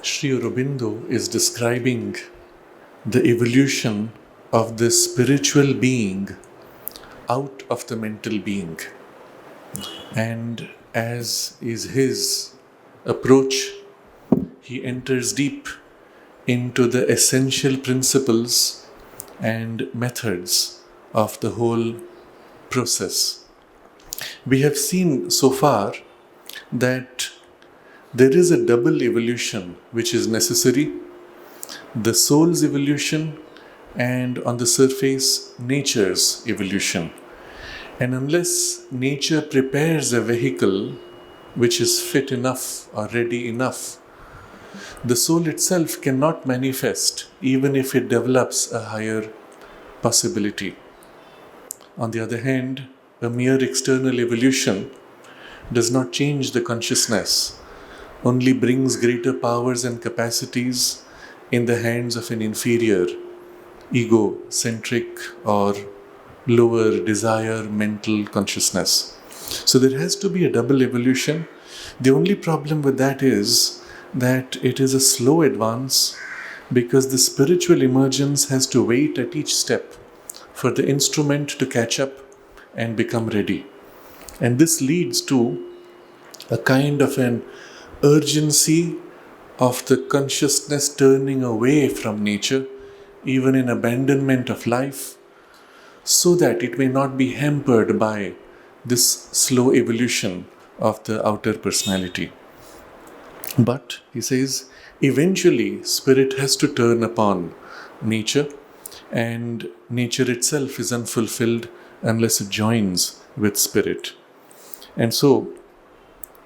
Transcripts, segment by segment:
Sri Aurobindo is describing the evolution of the spiritual being out of the mental being. And as is his approach, he enters deep into the essential principles and methods of the whole process. We have seen so far that there is a double evolution which is necessary: the soul's evolution and, on the surface, nature's evolution. And unless nature prepares a vehicle which is fit enough or ready enough, the soul itself cannot manifest even if it develops a higher possibility. On the other hand, a mere external evolution does not change the consciousness, only brings greater powers and capacities in the hands of an inferior, egocentric or lower desire mental consciousness. So there has to be a double evolution. The only problem with that is that it is a slow advance, because the spiritual emergence has to wait at each step for the instrument to catch up and become ready. And this leads to a kind of an urgency of the consciousness turning away from nature, even in abandonment of life, so that it may not be hampered by this slow evolution of the outer personality. But, he says, eventually spirit has to turn upon nature, and nature itself is unfulfilled unless it joins with spirit. And so,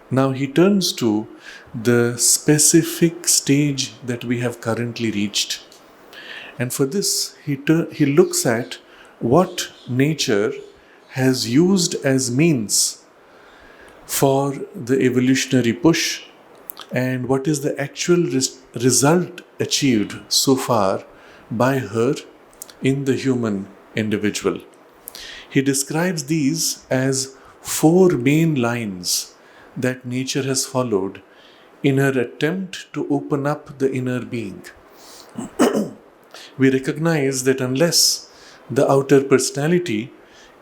now he turns to the specific stage that we have currently reached. And for this, he looks at what nature has used as means for the evolutionary push, and what is the actual result achieved so far by her in the human individual. He describes these as 4 main lines that nature has followed in her attempt to open up the inner being. We recognize that unless the outer personality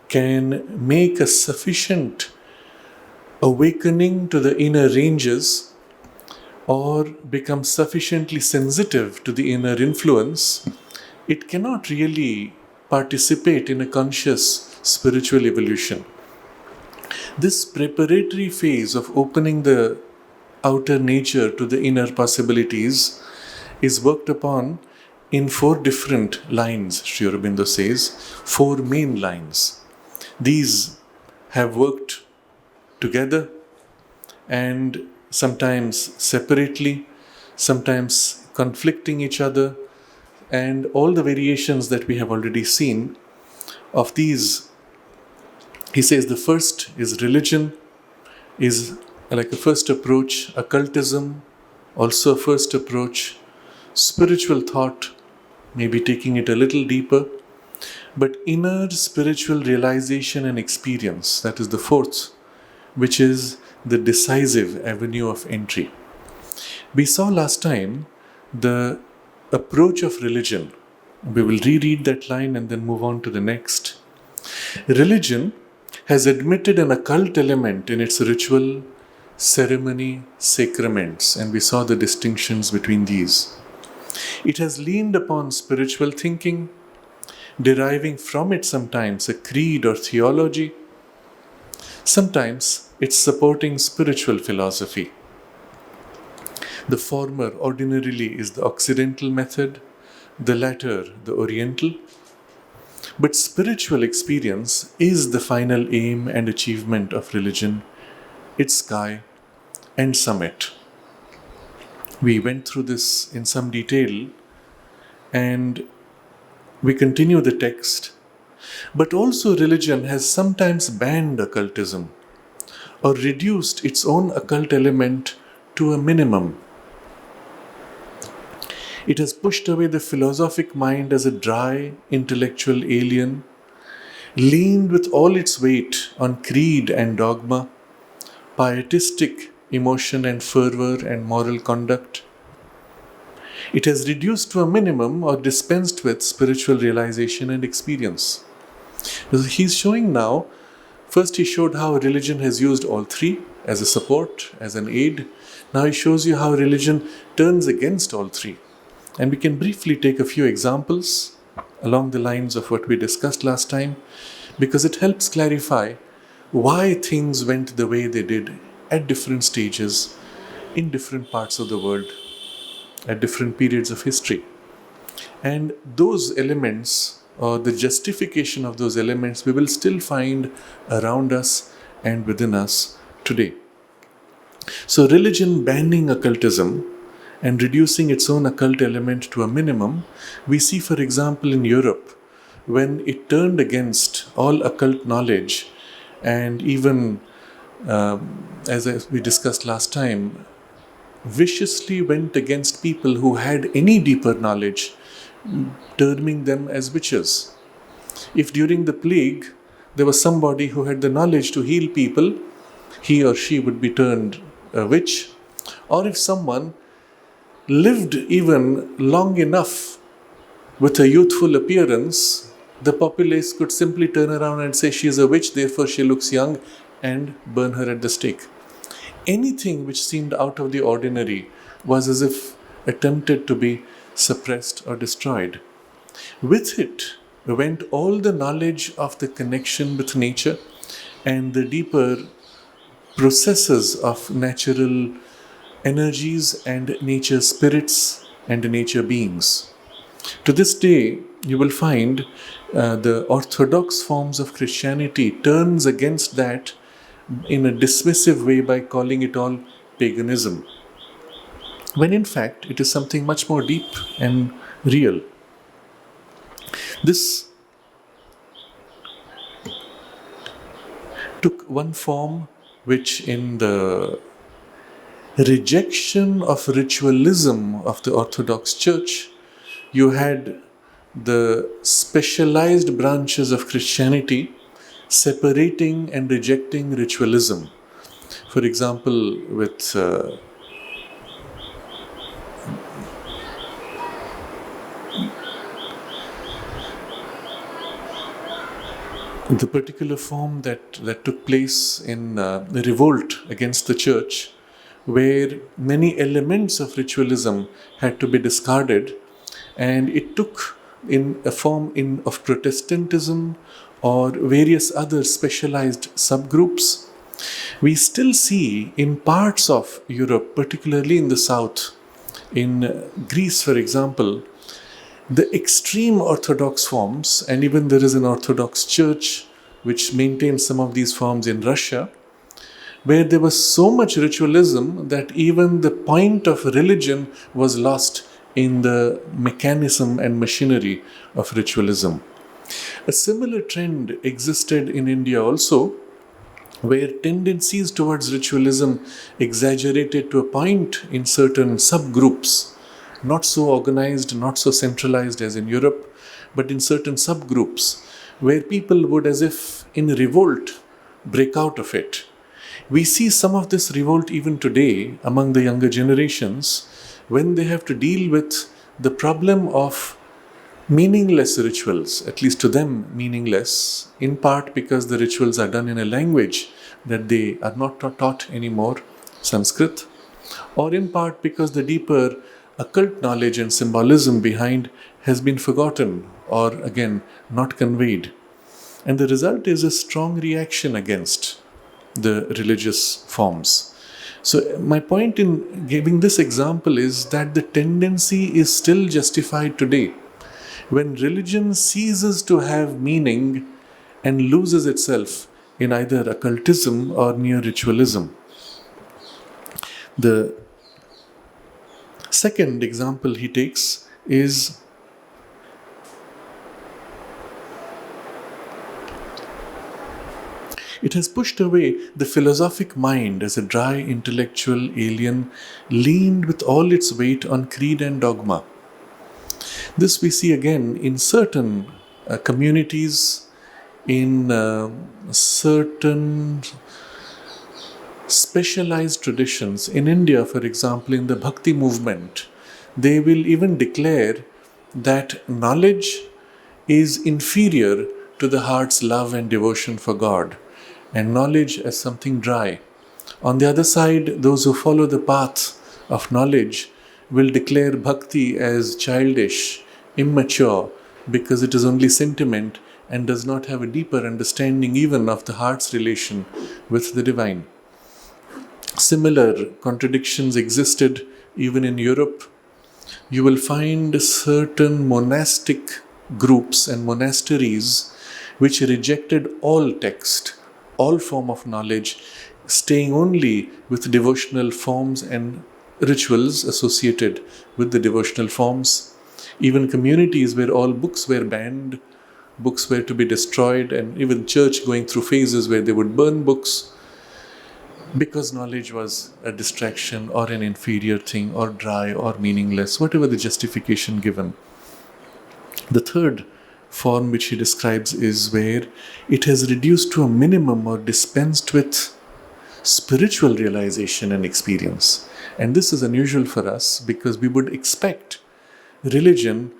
can make a sufficient awakening to the inner ranges, or become sufficiently sensitive to the inner influence, it cannot really participate in a conscious spiritual evolution. This preparatory phase of opening the outer nature to the inner possibilities is worked upon in 4 different lines, Sri Aurobindo says, 4 main lines. These have worked together, and sometimes separately, sometimes conflicting each other, and all the variations that we have already seen. Of these, he says the first is religion, is like a first approach. Occultism, also a first approach. Spiritual thought, maybe taking it a little deeper. But inner spiritual realization and experience, that is the fourth, which is the decisive avenue of entry. We saw last time the approach of religion. We will reread that line and then move on to the next. Religion has admitted an occult element in its ritual, ceremony, sacraments, and we saw the distinctions between these. It has leaned upon spiritual thinking, deriving from it sometimes a creed or theology. Sometimes it's supporting spiritual philosophy. The former ordinarily is the Occidental method, the latter the Oriental. But spiritual experience is the final aim and achievement of religion, its sky and summit. We went through this in some detail, and we continue the text. But also religion has sometimes banned occultism, or reduced its own occult element to a minimum. It has pushed away the philosophic mind as a dry, intellectual alien, leaned with all its weight on creed and dogma, pietistic emotion and fervor and moral conduct. It has reduced to a minimum or dispensed with spiritual realization and experience. So he's showing now, first he showed how religion has used all three as a support, as an aid. Now he shows you how religion turns against all three. And we can briefly take a few examples along the lines of what we discussed last time, because it helps clarify why things went the way they did at different stages in different parts of the world at different periods of history. And those elements, or the justification of those elements, we will still find around us and within us today. So religion banning occultism and reducing its own occult element to a minimum, we see, for example, in Europe, when it turned against all occult knowledge and even, as we discussed last time, viciously went against people who had any deeper knowledge, terming them as witches. If during the plague there was somebody who had the knowledge to heal people, he or she would be termed a witch. Or if someone lived even long enough with a youthful appearance, the populace could simply turn around and say she is a witch, therefore she looks young, and burn her at the stake. Anything which seemed out of the ordinary was as if attempted to be suppressed or destroyed. With it went all the knowledge of the connection with nature and the deeper processes of natural energies and nature spirits and nature beings. To this day, you will find the orthodox forms of Christianity turns against that in a dismissive way by calling it all paganism, when in fact it is something much more deep and real. This took one form which, in the rejection of ritualism of the Orthodox Church, you had the specialized branches of Christianity separating and rejecting ritualism. For example, with the particular form that took place in the revolt against the church, where many elements of ritualism had to be discarded, and it took in a form of Protestantism or various other specialized subgroups. We still see in parts of Europe, particularly in the south, in Greece, for example, the extreme Orthodox forms, and even there is an Orthodox church which maintains some of these forms in Russia, where there was so much ritualism that even the point of religion was lost in the mechanism and machinery of ritualism. A similar trend existed in India also, where tendencies towards ritualism exaggerated to a point in certain subgroups, not so organized, not so centralized as in Europe, but in certain subgroups, where people would, as if in revolt, break out of it. We see some of this revolt even today among the younger generations, when they have to deal with the problem of meaningless rituals, at least to them meaningless, in part because the rituals are done in a language that they are not taught anymore, Sanskrit, or in part because the deeper occult knowledge and symbolism behind has been forgotten or, again, not conveyed. And the result is a strong reaction against the religious forms. So my point in giving this example is that the tendency is still justified today. When religion ceases to have meaning and loses itself in either occultism or mere ritualism. The second example he takes is it has pushed away the philosophic mind as a dry intellectual alien leaned with all its weight on creed and dogma. This we see again in certain communities, in certain specialized traditions. In India, for example, in the Bhakti movement, they will even declare that knowledge is inferior to the heart's love and devotion for God, and knowledge as something dry. On the other side, those who follow the path of knowledge will declare bhakti as childish, immature, because it is only sentiment and does not have a deeper understanding even of the heart's relation with the divine. Similar contradictions existed even in Europe. You will find certain monastic groups and monasteries which rejected all text, all form of knowledge, staying only with devotional forms and rituals associated with the devotional forms. Even communities where all books were banned, books were to be destroyed, and even church going through phases where they would burn books because knowledge was a distraction or an inferior thing or dry or meaningless, whatever the justification given. The third form which he describes is where it has reduced to a minimum or dispensed with spiritual realization and experience. And this is unusual for us because we would expect religion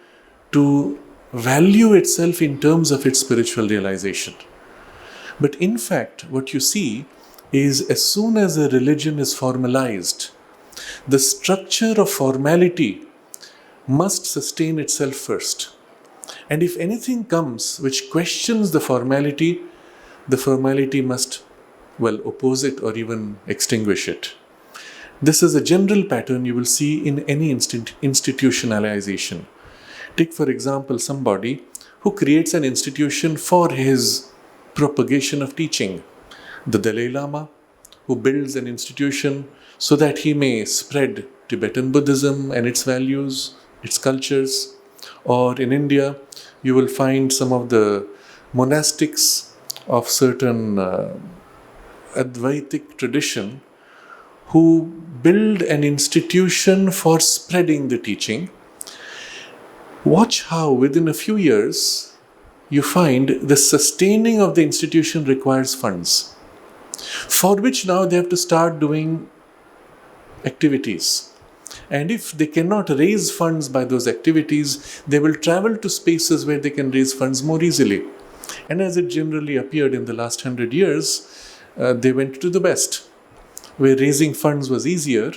to value itself in terms of its spiritual realization. But in fact, what you see is as soon as a religion is formalized, the structure of formality must sustain itself first. And if anything comes which questions the formality must, oppose it or even extinguish it. This is a general pattern you will see in any institutionalization. Take, for example, somebody who creates an institution for his propagation of teaching. The Dalai Lama, who builds an institution so that he may spread Tibetan Buddhism and its values, its cultures. Or in India, you will find some of the monastics of certain Advaitic tradition who build an institution for spreading the teaching. Watch how within a few years you find the sustaining of the institution requires funds, for which now they have to start doing activities. And if they cannot raise funds by those activities, they will travel to spaces where they can raise funds more easily. And as it generally appeared in the last 100 years, they went to the West, where raising funds was easier.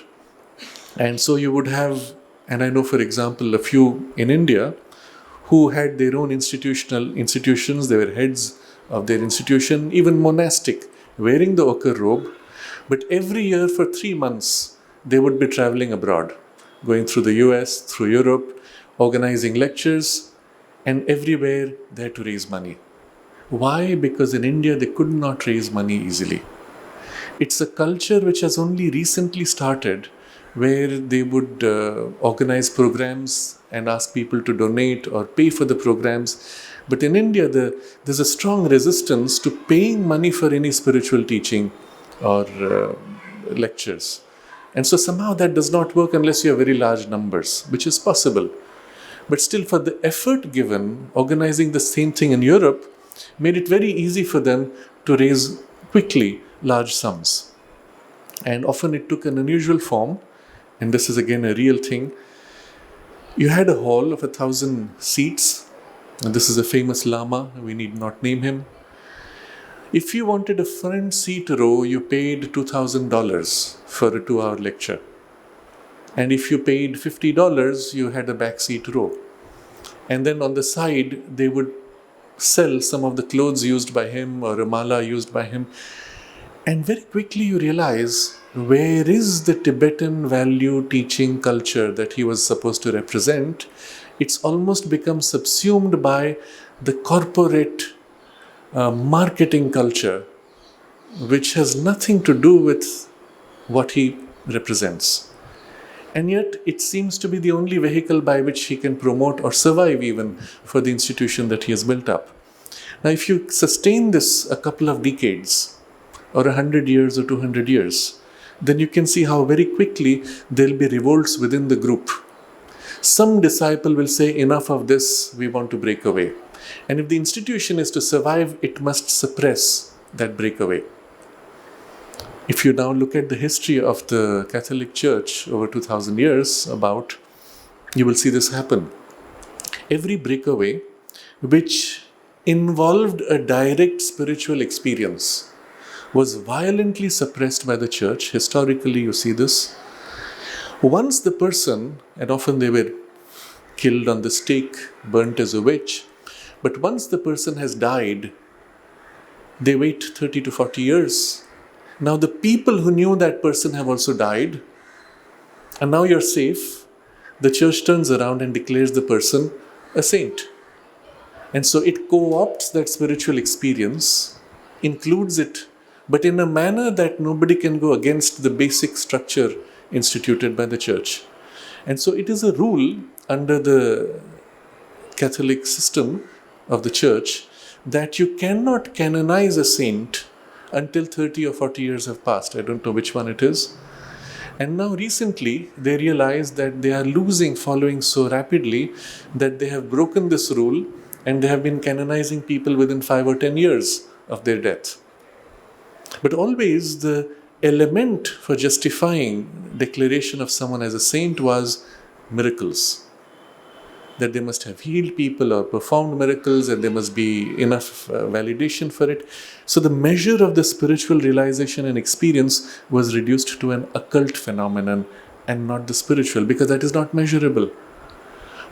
And so you would have, and I know for example, a few in India who had their own institutions, they were heads of their institution, even monastic, wearing the ochre robe. But every year for 3 months, they would be traveling abroad, going through the US, through Europe, organizing lectures, and everywhere they had to raise money. Why? Because in India they could not raise money easily. It's a culture which has only recently started, where they would organize programs and ask people to donate or pay for the programs. But in India, there's a strong resistance to paying money for any spiritual teaching or lectures. And so somehow that does not work unless you have very large numbers, which is possible. But still, for the effort given, organizing the same thing in Europe made it very easy for them to raise quickly large sums. And often it took an unusual form, and this is again a real thing. You had a hall of 1,000 seats, and this is a famous Lama, we need not name him. If you wanted a front seat row, you paid $2,000 for a 2-hour lecture. And if you paid $50, you had a back seat row. And then on the side, they would sell some of the clothes used by him or a mala used by him. And very quickly you realize, where is the Tibetan value teaching culture that he was supposed to represent? It's almost become subsumed by the corporate marketing culture, which has nothing to do with what he represents. And yet it seems to be the only vehicle by which he can promote or survive even for the institution that he has built up. Now, if you sustain this a couple of decades, or 100 years or 200 years, then you can see how very quickly there will be revolts within the group. Some disciple will say, enough of this, we want to break away. And if the institution is to survive, it must suppress that breakaway. If you now look at the history of the Catholic Church over 2000 years, about, You will see this happen. Every breakaway which involved a direct spiritual experience was violently suppressed by the church. Historically, you see this. Once the person, and often they were killed on the stake, burnt as a witch, but once the person has died, they wait 30 to 40 years. Now the people who knew that person have also died, and now you're safe. The church turns around and declares the person a saint. And so it co-opts that spiritual experience, includes it, but in a manner that nobody can go against the basic structure instituted by the church. And so it is a rule under the Catholic system of the church that you cannot canonize a saint until 30 or 40 years have passed. I don't know which one it is. And now recently they realize that they are losing following so rapidly that they have broken this rule and they have been canonizing people within 5 or 10 years of their death. But always the element for justifying declaration of someone as a saint was miracles. That they must have healed people or performed miracles, and there must be enough validation for it. So the measure of the spiritual realization and experience was reduced to an occult phenomenon and not the spiritual, because that is not measurable.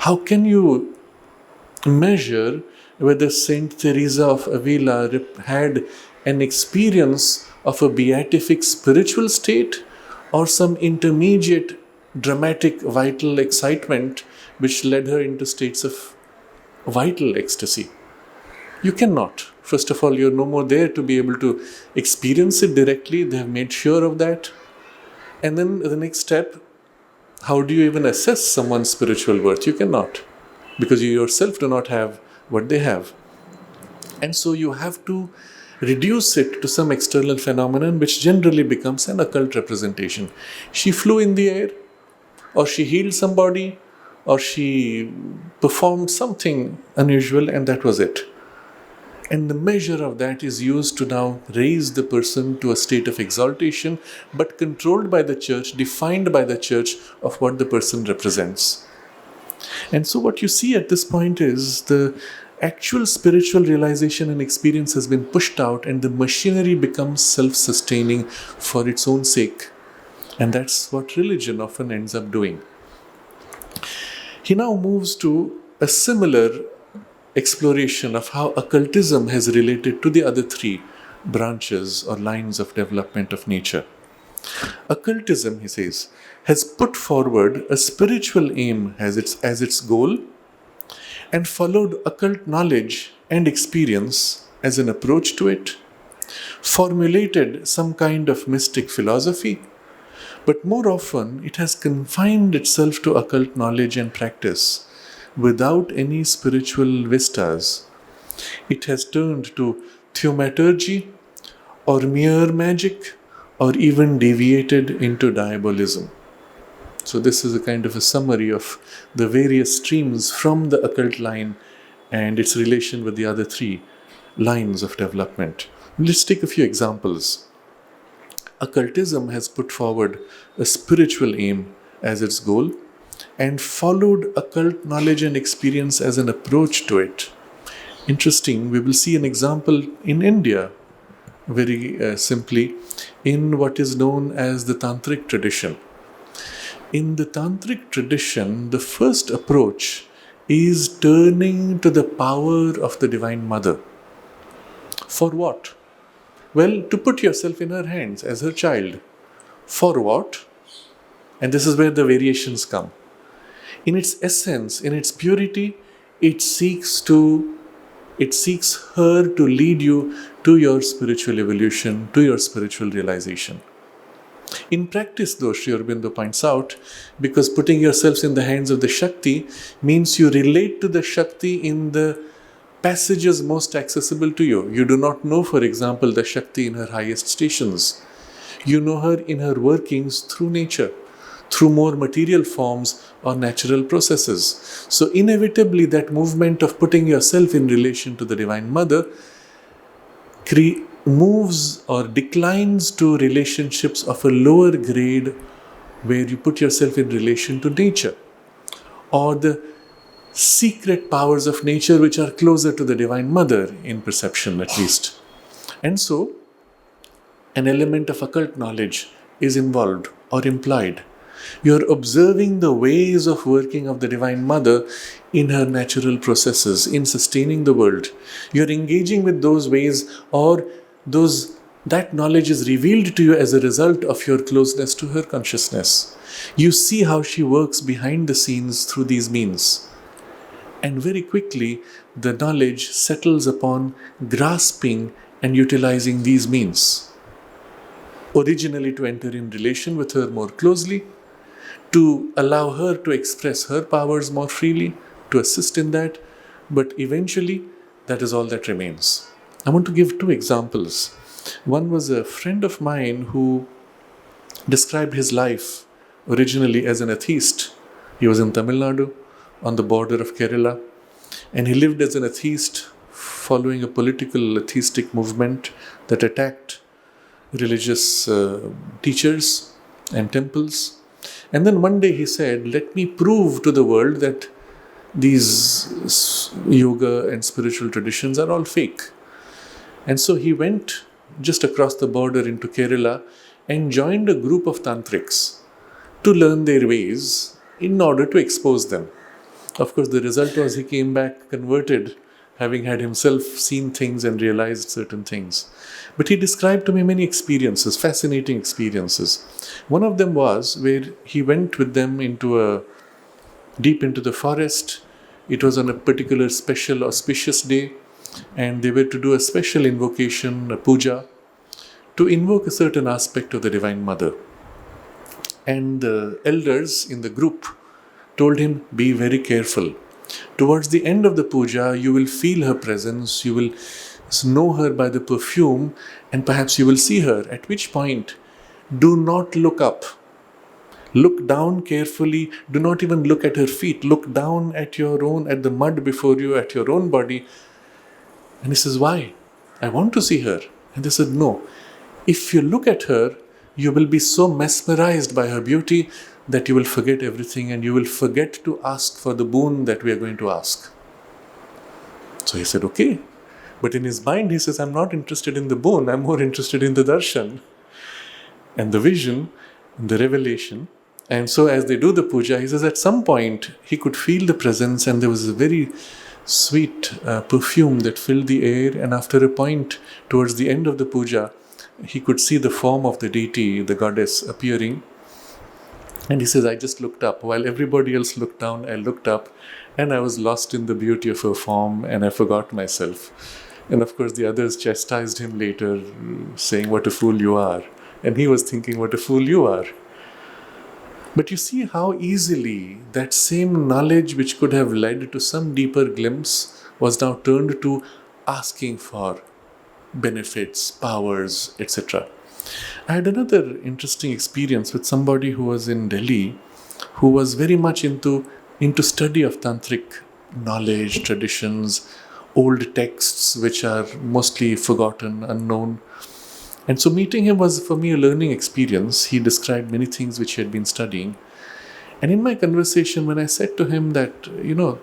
How can you measure whether Saint Teresa of Avila had an experience of a beatific spiritual state or some intermediate dramatic vital excitement which led her into states of vital ecstasy? You cannot. First of all, you're no more there to be able to experience it directly. They have made sure of that. And then the next step, how do you even assess someone's spiritual worth? You cannot, because you yourself do not have what they have. And so you have to reduce it to some external phenomenon which generally becomes an occult representation. She flew in the air, or she healed somebody, or she performed something unusual, and that was it. And the measure of that is used to now raise the person to a state of exaltation, but controlled by the church, defined by the church of what the person represents. And so what you see at this point is the actual spiritual realization and experience has been pushed out, and the machinery becomes self-sustaining for its own sake. And that's what religion often ends up doing. He now moves to a similar exploration of how occultism has related to the other three branches or lines of development of nature. Occultism, he says, has put forward a spiritual aim as its goal, and followed occult knowledge and experience as an approach to it, formulated some kind of mystic philosophy, but more often it has confined itself to occult knowledge and practice without any spiritual vistas. It has turned to thaumaturgy or mere magic, or even deviated into diabolism. So this is a kind of a summary of the various streams from the occult line and its relation with the other three lines of development. Let's take a few examples. Occultism has put forward a spiritual aim as its goal and followed occult knowledge and experience as an approach to it. Interesting, we will see an example in India, very simply, in what is known as the Tantric Tradition. In the Tantric Tradition, the first approach is turning to the power of the Divine Mother. For what? Well, to put yourself in her hands as her child. For what? And this is where the variations come. In its essence, in its purity, it seeks her to lead you to your spiritual evolution, to your spiritual realization. In practice, though, Sri Aurobindo points out, because putting yourselves in the hands of the Shakti means you relate to the Shakti in the passages most accessible to you. You do not know, for example, the Shakti in her highest stations. You know her in her workings through nature, through more material forms or natural processes. So inevitably that movement of putting yourself in relation to the Divine Mother moves or declines to relationships of a lower grade where you put yourself in relation to nature, or the secret powers of nature which are closer to the Divine Mother in perception at least. And so, an element of occult knowledge is involved or implied. You're observing the ways of working of the Divine Mother in her natural processes, in sustaining the world. You're engaging with those ways, or that knowledge is revealed to you as a result of your closeness to her consciousness. You see how she works behind the scenes through these means. And very quickly, the knowledge settles upon grasping and utilizing these means. Originally to enter in relation with her more closely, to allow her to express her powers more freely, to assist in that, but eventually that is all that remains. I want to give two examples. One was a friend of mine who described his life originally as an atheist. He was in Tamil Nadu, on the border of Kerala, and he lived as an atheist following a political atheistic movement that attacked religious teachers and temples. And then one day he said, let me prove to the world that these yoga and spiritual traditions are all fake. And so he went just across the border into Kerala and joined a group of tantrics to learn their ways in order to expose them. Of course, the result was he came back converted, having had himself seen things and realized certain things. But he described to me many experiences, fascinating experiences. One of them was where he went with them deep into the forest. It was on a particular special auspicious day, and they were to do a special invocation, a puja, to invoke a certain aspect of the Divine Mother. And the elders in the group told him, be very careful. Towards the end of the puja, you will feel her presence, you will know her by the perfume, and perhaps you will see her, at which point, do not look up. Look down carefully, do not even look at her feet, look down at the mud before you, at your own body. And he says, why? I want to see her. And they said, no. If you look at her, you will be so mesmerized by her beauty that you will forget everything and you will forget to ask for the boon that we are going to ask. So he said, okay. But in his mind, he says, I'm not interested in the boon, I'm more interested in the darshan and the vision and the revelation. And so as they do the puja, he says at some point he could feel the presence, and there was a very sweet perfume that filled the air. And after a point, towards the end of the puja, he could see the form of the deity, the goddess, appearing. And he says, I just looked up. While everybody else looked down, I looked up, and I was lost in the beauty of her form, and I forgot myself. And of course the others chastised him later, saying, what a fool you are. And he was thinking, what a fool you are. But you see how easily that same knowledge which could have led to some deeper glimpse was now turned to asking for benefits, powers, etc. I had another interesting experience with somebody who was in Delhi, who was very much into study of tantric knowledge, traditions, old texts which are mostly forgotten, unknown. And so meeting him was for me a learning experience. He described many things which he had been studying. And in my conversation, when I said to him that,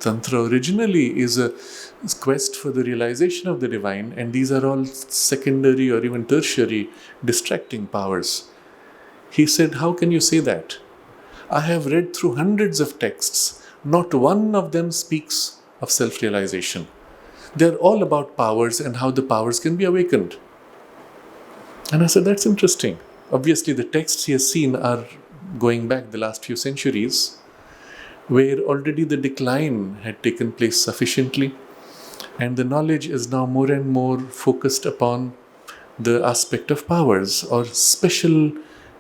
Tantra originally is a quest for the realization of the divine, and these are all secondary or even tertiary distracting powers, he said, how can you say that? I have read through hundreds of texts. Not one of them speaks of self-realization. They're all about powers and how the powers can be awakened. And I said, that's interesting. Obviously, the texts he has seen are going back the last few centuries, where already the decline had taken place sufficiently, and the knowledge is now more and more focused upon the aspect of powers or special,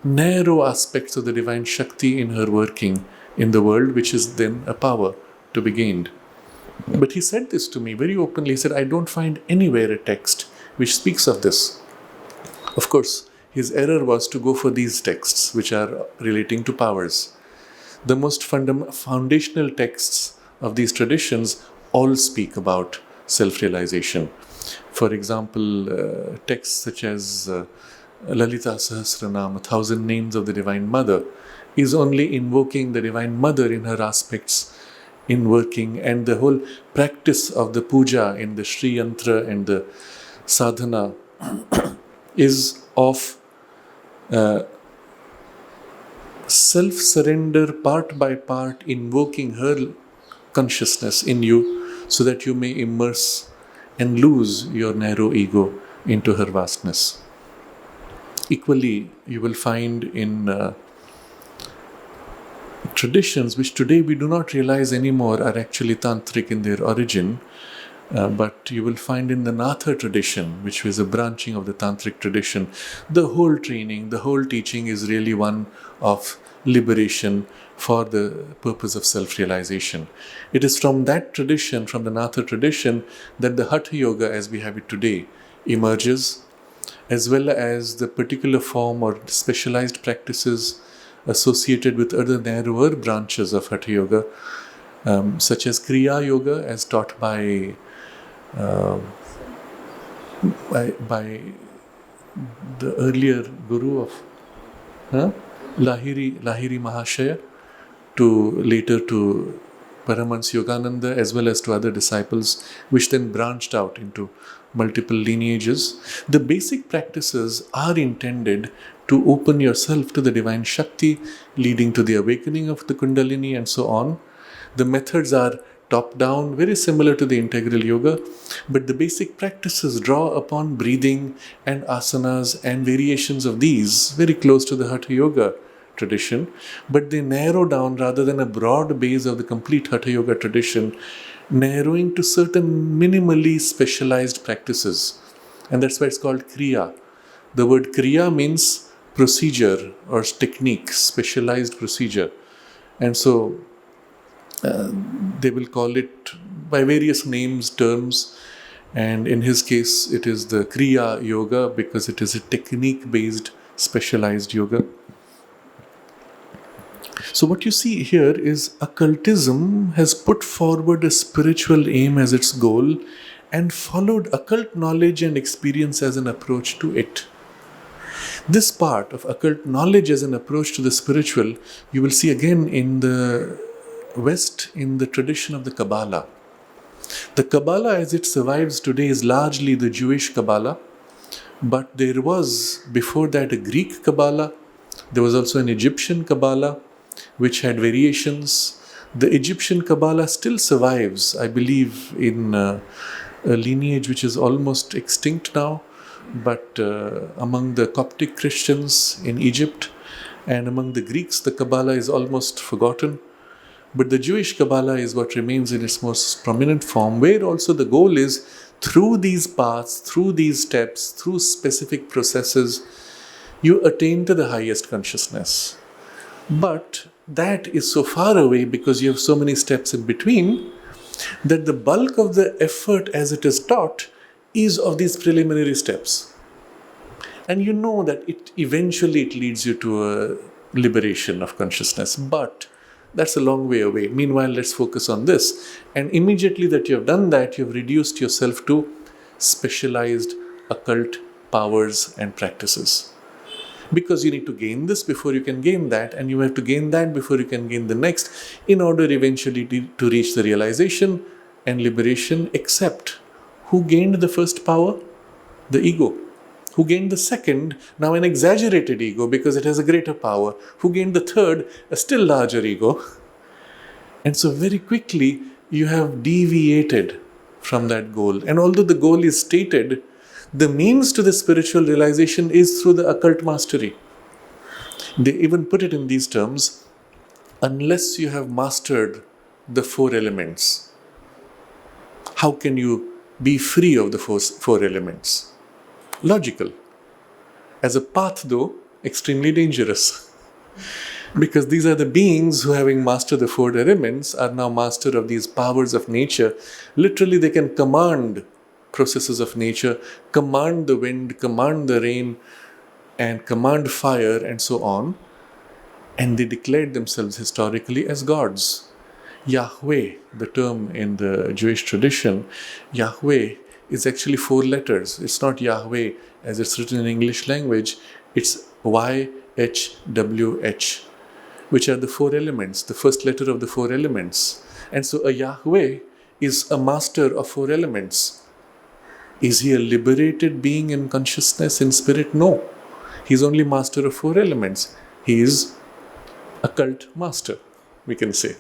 narrow aspects of the divine Shakti in her working in the world, which is then a power to be gained. But he said this to me very openly. He said, I don't find anywhere a text which speaks of this. Of course, his error was to go for these texts which are relating to powers. The most foundational texts of these traditions all speak about self-realization. For example, texts such as Lalita Sahasranam, 1,000 names of the Divine Mother, is only invoking the Divine Mother in her aspects in working, and the whole practice of the puja in the Sri Yantra and the sadhana is of self-surrender, part by part, invoking her consciousness in you so that you may immerse and lose your narrow ego into her vastness. Equally, you will find in traditions which today we do not realize anymore are actually tantric in their origin, but you will find in the Natha tradition, which was a branching of the Tantric tradition, the whole training, the whole teaching is really one of liberation for the purpose of self-realization. It is from that tradition, from the Natha tradition, that the Hatha Yoga as we have it today emerges, as well as the particular form or specialized practices associated with other narrower branches of Hatha Yoga, such as Kriya Yoga as taught by the earlier guru of Lahiri Mahashaya, to later to Paramahansa Yogananda, as well as to other disciples, which then branched out into multiple lineages. The basic practices are intended to open yourself to the divine Shakti, leading to the awakening of the Kundalini and so on. The methods are top-down, very similar to the integral yoga, but the basic practices draw upon breathing and asanas and variations of these, very close to the Hatha Yoga tradition, but they narrow down rather than a broad base of the complete Hatha Yoga tradition, narrowing to certain minimally specialized practices. And that's why it's called Kriya. The word Kriya means procedure or technique, specialized procedure. And so they will call it by various names, terms, and in his case it is the Kriya Yoga because it is a technique-based specialized yoga. So what you see here is occultism has put forward a spiritual aim as its goal and followed occult knowledge and experience as an approach to it. This part of occult knowledge as an approach to the spiritual, you will see again in the West in the tradition of the Kabbalah. The Kabbalah as it survives today is largely the Jewish Kabbalah, but there was before that a Greek Kabbalah. There was also an Egyptian Kabbalah which had variations. The Egyptian Kabbalah still survives, I believe, in a lineage which is almost extinct now, but among the Coptic Christians in Egypt and among the Greeks, the Kabbalah is almost forgotten. But the Jewish Kabbalah is what remains in its most prominent form, where also the goal is through these paths, through these steps, through specific processes, you attain to the highest consciousness. But that is so far away because you have so many steps in between that the bulk of the effort as it is taught is of these preliminary steps. And you know that it leads you to a liberation of consciousness, but that's a long way away. Meanwhile, let's focus on this. And immediately that you have done that, you have reduced yourself to specialized occult powers and practices. Because you need to gain this before you can gain that, and you have to gain that before you can gain the next, in order eventually to reach the realization and liberation. Except, who gained the first power? The ego. Who gained the second? Now an exaggerated ego because it has a greater power. Who gained the third? A still larger ego. And so very quickly you have deviated from that goal. And although the goal is stated, the means to the spiritual realization is through the occult mastery. They even put it in these terms: unless you have mastered the four elements, how can you be free of the four elements? Logical. As a path, though, extremely dangerous. Because these are the beings who, having mastered the four elements, are now master of these powers of nature. Literally, they can command processes of nature, command the wind, command the rain, and command fire, and so on. And they declared themselves historically as gods. Yahweh, the term in the Jewish tradition, Yahweh is actually four letters. It's not Yahweh as it's written in English language. It's YHWH, which are the four elements, the first letter of the four elements. And so a Yahweh is a master of four elements. Is he a liberated being in consciousness, in spirit? No. He's only master of four elements. He is a cult master, we can say.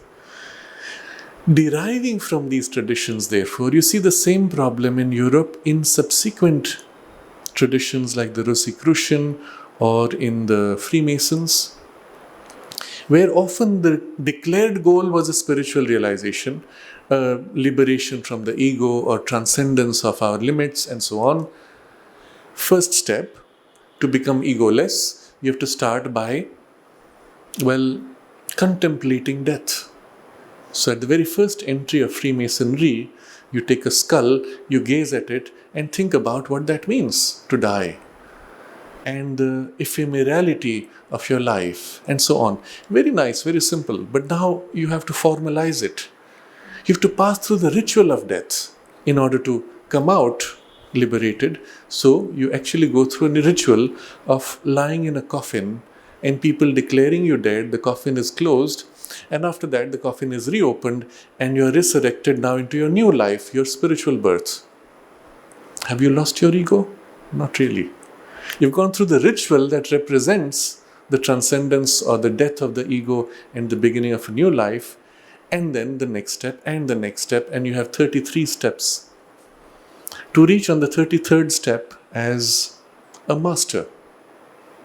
Deriving from these traditions, therefore, you see the same problem in Europe in subsequent traditions like the Rosicrucian or in the Freemasons, where often the declared goal was a spiritual realization, liberation from the ego or transcendence of our limits and so on. First step, to become egoless, you have to start by, contemplating death. So at the very first entry of Freemasonry, you take a skull, you gaze at it and think about what that means to die, and the ephemerality of your life, and so on. Very nice, very simple. But now you have to formalize it. You have to pass through the ritual of death in order to come out liberated. So you actually go through a ritual of lying in a coffin and people declaring you dead. The coffin is closed, and after that the coffin is reopened and you are resurrected now into your new life, your spiritual birth. Have you lost your ego? Not really. You've gone through the ritual that represents the transcendence or the death of the ego and the beginning of a new life, and then the next step and the next step, and you have 33 steps to reach on the 33rd step as a master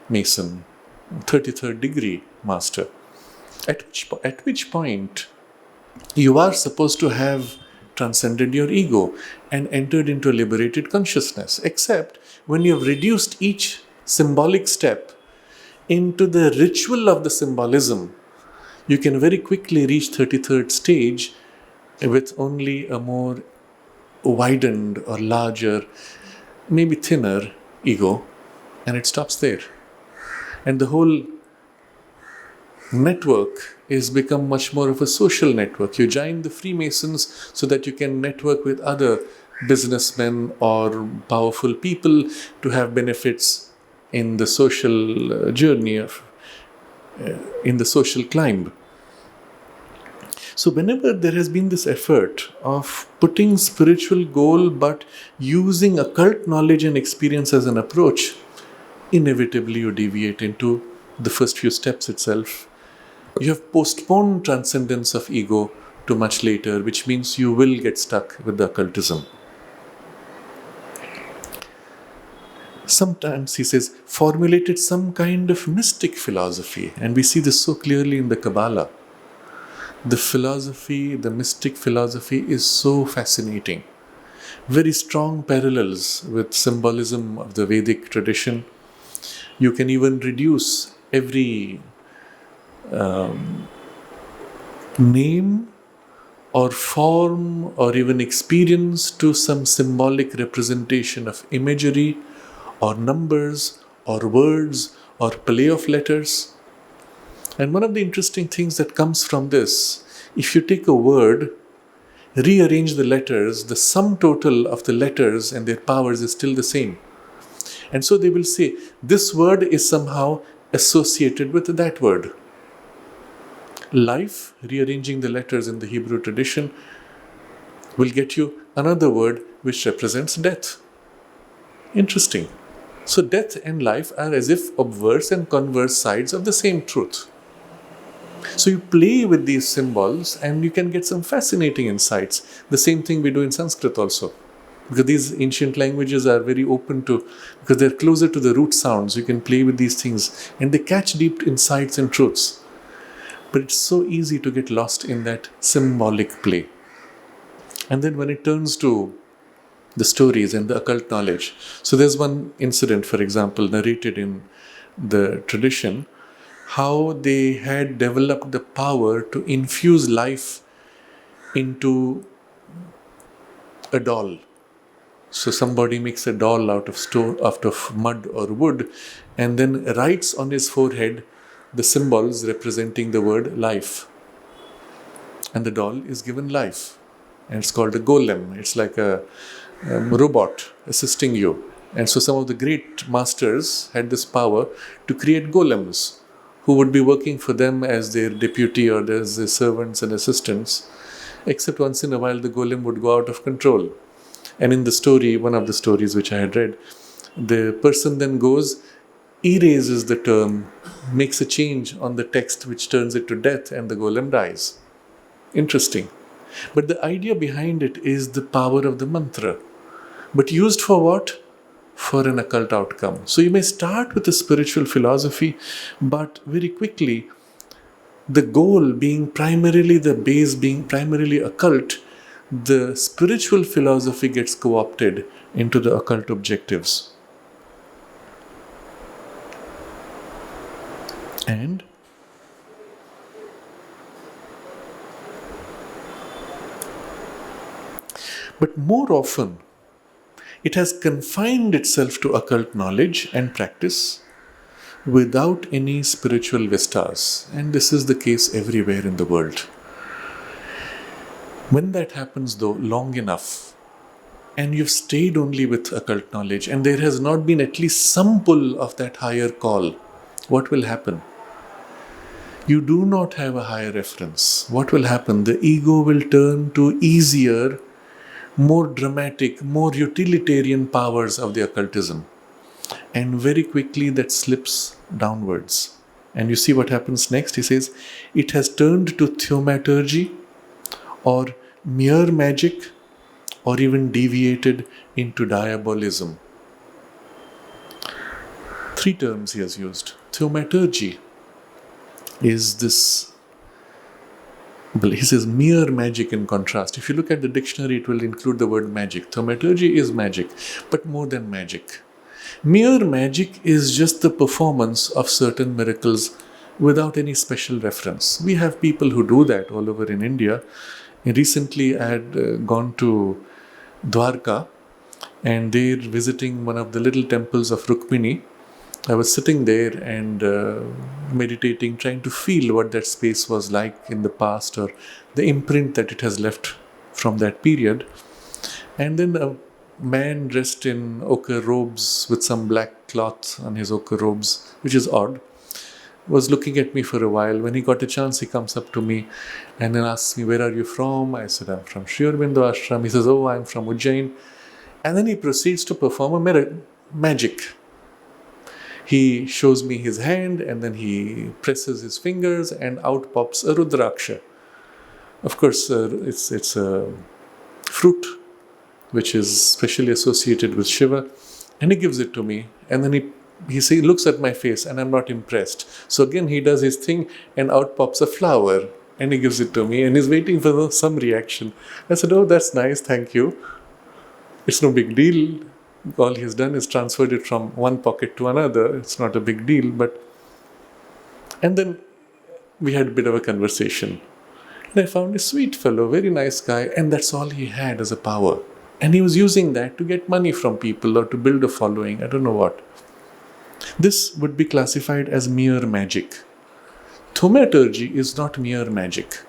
mason, 33rd degree master, at which point you are supposed to have transcended your ego and entered into a liberated consciousness, except when you have reduced each symbolic step into the ritual of the symbolism, you can very quickly reach 33rd stage with only a more widened or larger, maybe thinner ego, and it stops there. And the whole network is become much more of a social network. You join the Freemasons so that you can network with other businessmen or powerful people to have benefits in the social journey of in the social climb. So whenever there has been this effort of putting spiritual goal but using occult knowledge and experience as an approach, inevitably you deviate into the first few steps itself. You have postponed transcendence of ego to much later, which means you will get stuck with the occultism. Sometimes, he says, formulated some kind of mystic philosophy, and we see this so clearly in the Kabbalah. The philosophy, the mystic philosophy is so fascinating. Very strong parallels with symbolism of the Vedic tradition. You can even reduce every name or form or even experience to some symbolic representation of imagery or numbers or words or play of letters. And one of the interesting things that comes from this, if you take a word, rearrange the letters, the sum total of the letters and their powers is still the same. And so they will say, this word is somehow associated with that word. Life, rearranging the letters in the Hebrew tradition, will get you another word which represents death. Interesting. So death and life are as if obverse and converse sides of the same truth. So you play with these symbols and you can get some fascinating insights. The same thing we do in Sanskrit also. Because these ancient languages are very open to, because they're closer to the root sounds, you can play with these things and they catch deep insights and truths. But it's so easy to get lost in that symbolic play. And then when it turns to the stories and the occult knowledge. So there's one incident, for example, narrated in the tradition, how they had developed the power to infuse life into a doll. So somebody makes a doll out of mud or wood and then writes on his forehead the symbols representing the word life. And the doll is given life. And it's called a golem. It's like a robot assisting you. And so some of the great masters had this power to create golems who would be working for them as their deputy or as their servants and assistants. except once in a while the golem would go out of control. And in the story, one of the stories which I had read, the person then goes, erases the term, makes a change on the text which turns it to death, and the golem dies. Interesting. But the idea behind it is the power of the mantra. But used for what? For an occult outcome. So you may start with a spiritual philosophy, but very quickly, the goal being primarily, the base being primarily occult, the spiritual philosophy gets co-opted into the occult objectives. But more often, it has confined itself to occult knowledge and practice without any spiritual vistas. And this is the case everywhere in the world. When that happens, though, long enough, and you've stayed only with occult knowledge, and there has not been at least some pull of that higher call, what will happen? You do not have a higher reference. What will happen? The ego will turn to easier, more dramatic, more utilitarian powers of the occultism. And very quickly that slips downwards. And you see what happens next? He says, it has turned to thaumaturgy or mere magic, or even deviated into diabolism. 3 terms he has used. Thaumaturgy is this, he says mere magic in contrast. If you look at the dictionary, it will include the word magic. Thaumaturgy is magic, but more than magic. Mere magic is just the performance of certain miracles without any special reference. We have people who do that all over in India. Recently, I had gone to Dwarka, and they're visiting one of the little temples of Rukmini. I was sitting there and meditating, trying to feel what that space was like in the past, or the imprint that it has left from that period. And then a man dressed in ochre robes with some black cloth on his ochre robes, which is odd, was looking at me for a while. When he got a chance, he comes up to me and then asks me, "Where are you from?" I said, "I'm from Sri Aurobindo Ashram." He says, "Oh, I'm from Ujjain." And then he proceeds to perform a magic. He shows me his hand, and then he presses his fingers, and out pops a Rudraksha. Of course, it's a fruit which is specially associated with Shiva, and he gives it to me. And then he looks at my face, and I'm not impressed. So again, he does his thing, and out pops a flower, and he gives it to me, and he's waiting for some reaction. I said, "Oh, that's nice, thank you. It's no big deal. All he's done is transferred it from one pocket to another. It's not a big deal." And then we had a bit of a conversation. And I found a sweet fellow, very nice guy, and that's all he had as a power. And he was using that to get money from people or to build a following, I don't know what. This would be classified as mere magic. Thaumaturgy is not mere magic.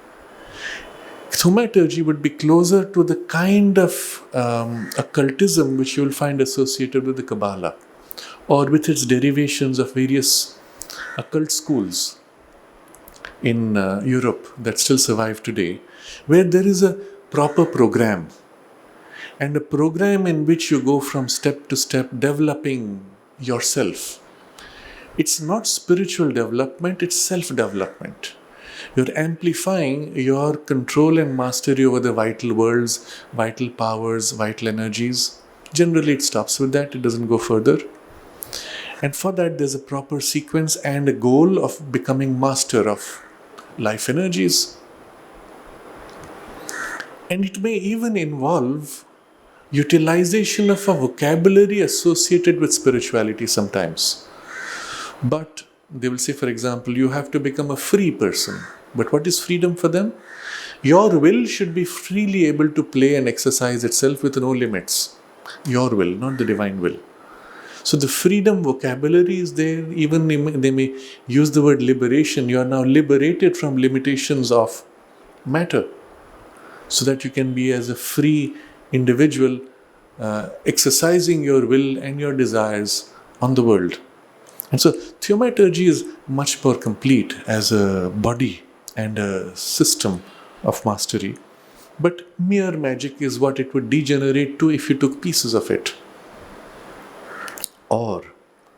Thaumaturgy would be closer to the kind of occultism which you will find associated with the Kabbalah, or with its derivations of various occult schools in Europe that still survive today, where there is a proper program, and a program in which you go from step to step developing yourself. It's not spiritual development, it's self-development. You're amplifying your control and mastery over the vital worlds, vital powers, vital energies. Generally, it stops with that, it doesn't go further. And for that, there's a proper sequence and a goal of becoming master of life energies. And it may even involve utilization of a vocabulary associated with spirituality sometimes. But they will say, for example, you have to become a free person. But what is freedom for them? Your will should be freely able to play and exercise itself with no limits. Your will, not the divine will. So the freedom vocabulary is there. Even they may use the word liberation. You are now liberated from limitations of matter, so that you can be as a free individual, exercising your will and your desires on the world. And so thaumaturgy is much more complete as a body and a system of mastery. But mere magic is what it would degenerate to if you took pieces of it. Or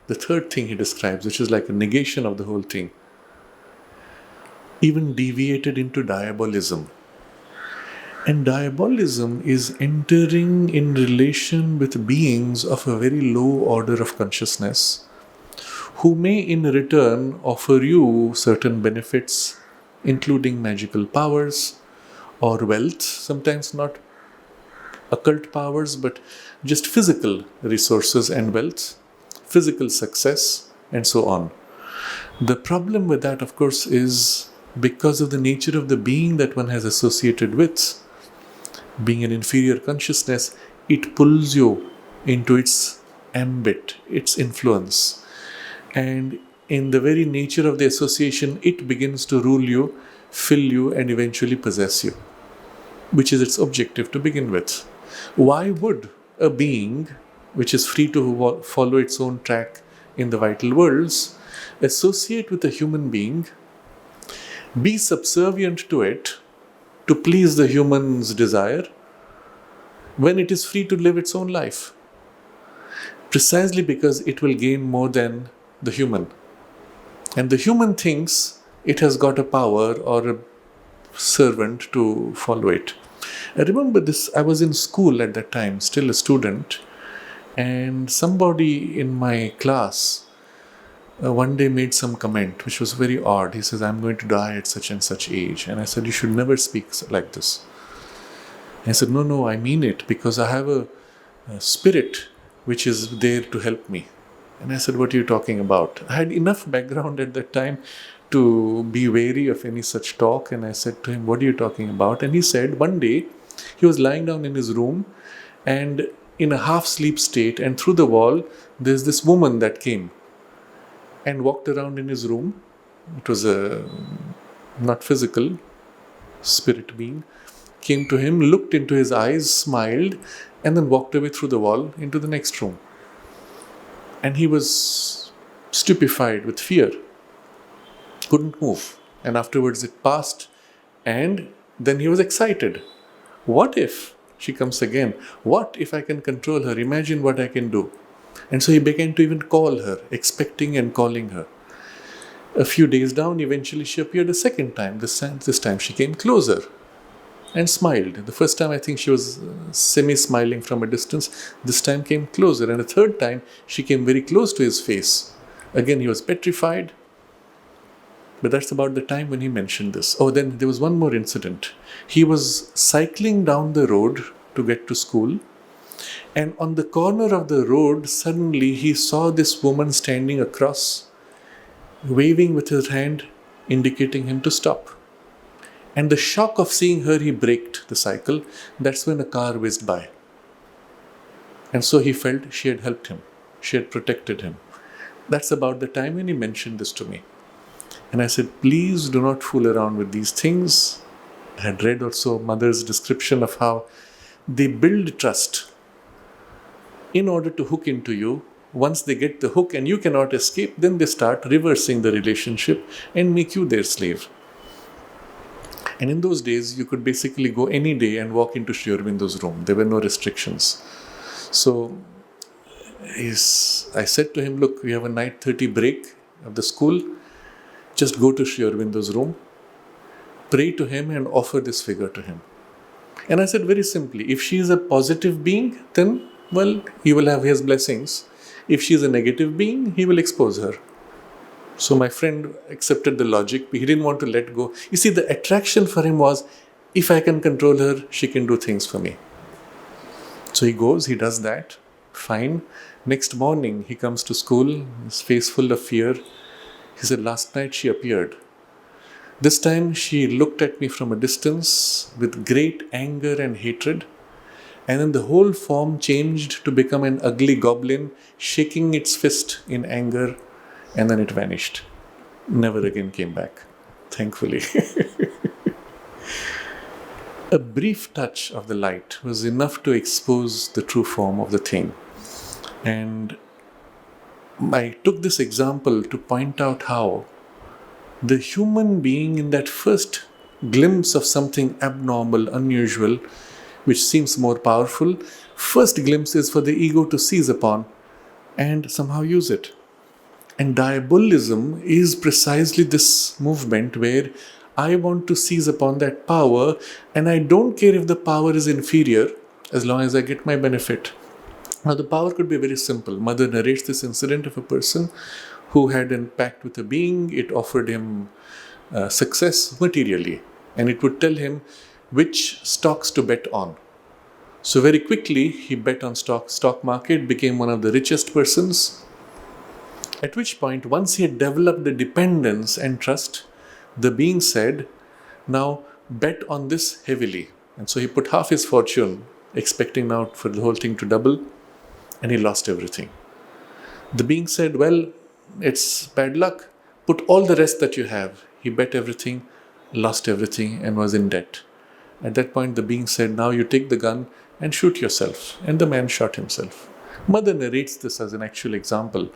the third thing he describes, which is like a negation of the whole thing, even deviated into diabolism. And diabolism is entering in relation with beings of a very low order of consciousness, who may in return offer you certain benefits, including magical powers or wealth, sometimes not occult powers, but just physical resources and wealth, physical success, and so on. The problem with that, of course, is because of the nature of the being that one has associated with, being an inferior consciousness, it pulls you into its ambit, its influence. And in the very nature of the association, it begins to rule you, fill you, and eventually possess you, which is its objective to begin with. Why would a being which is free to follow its own track in the vital worlds associate with a human being, be subservient to it, to please the human's desire, when it is free to live its own life? Precisely because it will gain more than the human. And the human thinks it has got a power or a servant to follow it. I remember this, I was in school at that time, still a student, and somebody in my class one day made some comment which was very odd. He says, I'm going to die at such and such age. And I said, you should never speak like this. And I said, no, I mean it, because I have a spirit which is there to help me. And I said, what are you talking about? I had enough background at that time to be wary of any such talk. And I said to him, what are you talking about? And he said, one day he was lying down in his room and in a half-sleep state, and through the wall there's this woman that came and walked around in his room. It was a not physical spirit being, came to him, looked into his eyes, smiled, and then walked away through the wall into the next room. And he was stupefied with fear, couldn't move. And afterwards it passed, and then he was excited. What if she comes again? What if I can control her? Imagine what I can do. And so he began to even call her, expecting and calling her. A few days down, eventually she appeared a second time. This time she came closer and smiled. The first time I think she was semi-smiling from a distance. This time came closer. And the third time she came very close to his face. Again he was petrified. But that's about the time when he mentioned this. Oh, then there was one more incident. He was cycling down the road to get to school. And on the corner of the road, suddenly he saw this woman standing across, waving with her hand, indicating him to stop. And the shock of seeing her, he braked the cycle. That's when a car whizzed by. And so he felt she had helped him. She had protected him. That's about the time when he mentioned this to me. And I said, please do not fool around with these things. I had read also Mother's description of how they build trust in order to hook into you. Once they get the hook and you cannot escape, then they start reversing the relationship and make you their slave. And in those days, you could basically go any day and walk into Sri Aurobindo's room. There were no restrictions. So I said to him, look, we have a 9:30 break of the school. Just go to Sri Aurobindo's room, pray to him and offer this figure to him. And I said very simply, if she is a positive being, then, well, he will have his blessings. If she is a negative being, he will expose her. So my friend accepted the logic, but he didn't want to let go. You see, the attraction for him was, if I can control her, she can do things for me. So he goes, he does that, fine. Next morning, he comes to school, his face full of fear. He said, last night she appeared. This time she looked at me from a distance with great anger and hatred. And then the whole form changed to become an ugly goblin, shaking its fist in anger, and then it vanished. Never again came back, thankfully. A brief touch of the light was enough to expose the true form of the thing. And I took this example to point out how the human being in that first glimpse of something abnormal, unusual, which seems more powerful, first glimpse is for the ego to seize upon and somehow use it. And diabolism is precisely this movement where I want to seize upon that power, and I don't care if the power is inferior as long as I get my benefit. Now, the power could be very simple. Mother narrates this incident of a person who had a pact with a being. It offered him success materially, and it would tell him which stocks to bet on. So very quickly, he bet on stock market, became one of the richest persons. At which point, once he had developed the dependence and trust, the being said, now bet on this heavily. And so he put half his fortune, expecting now for the whole thing to double, and he lost everything. The being said, well, it's bad luck. Put all the rest that you have. He bet everything, lost everything, and was in debt. At that point, the being said, now you take the gun and shoot yourself. And the man shot himself. Mother narrates this as an actual example,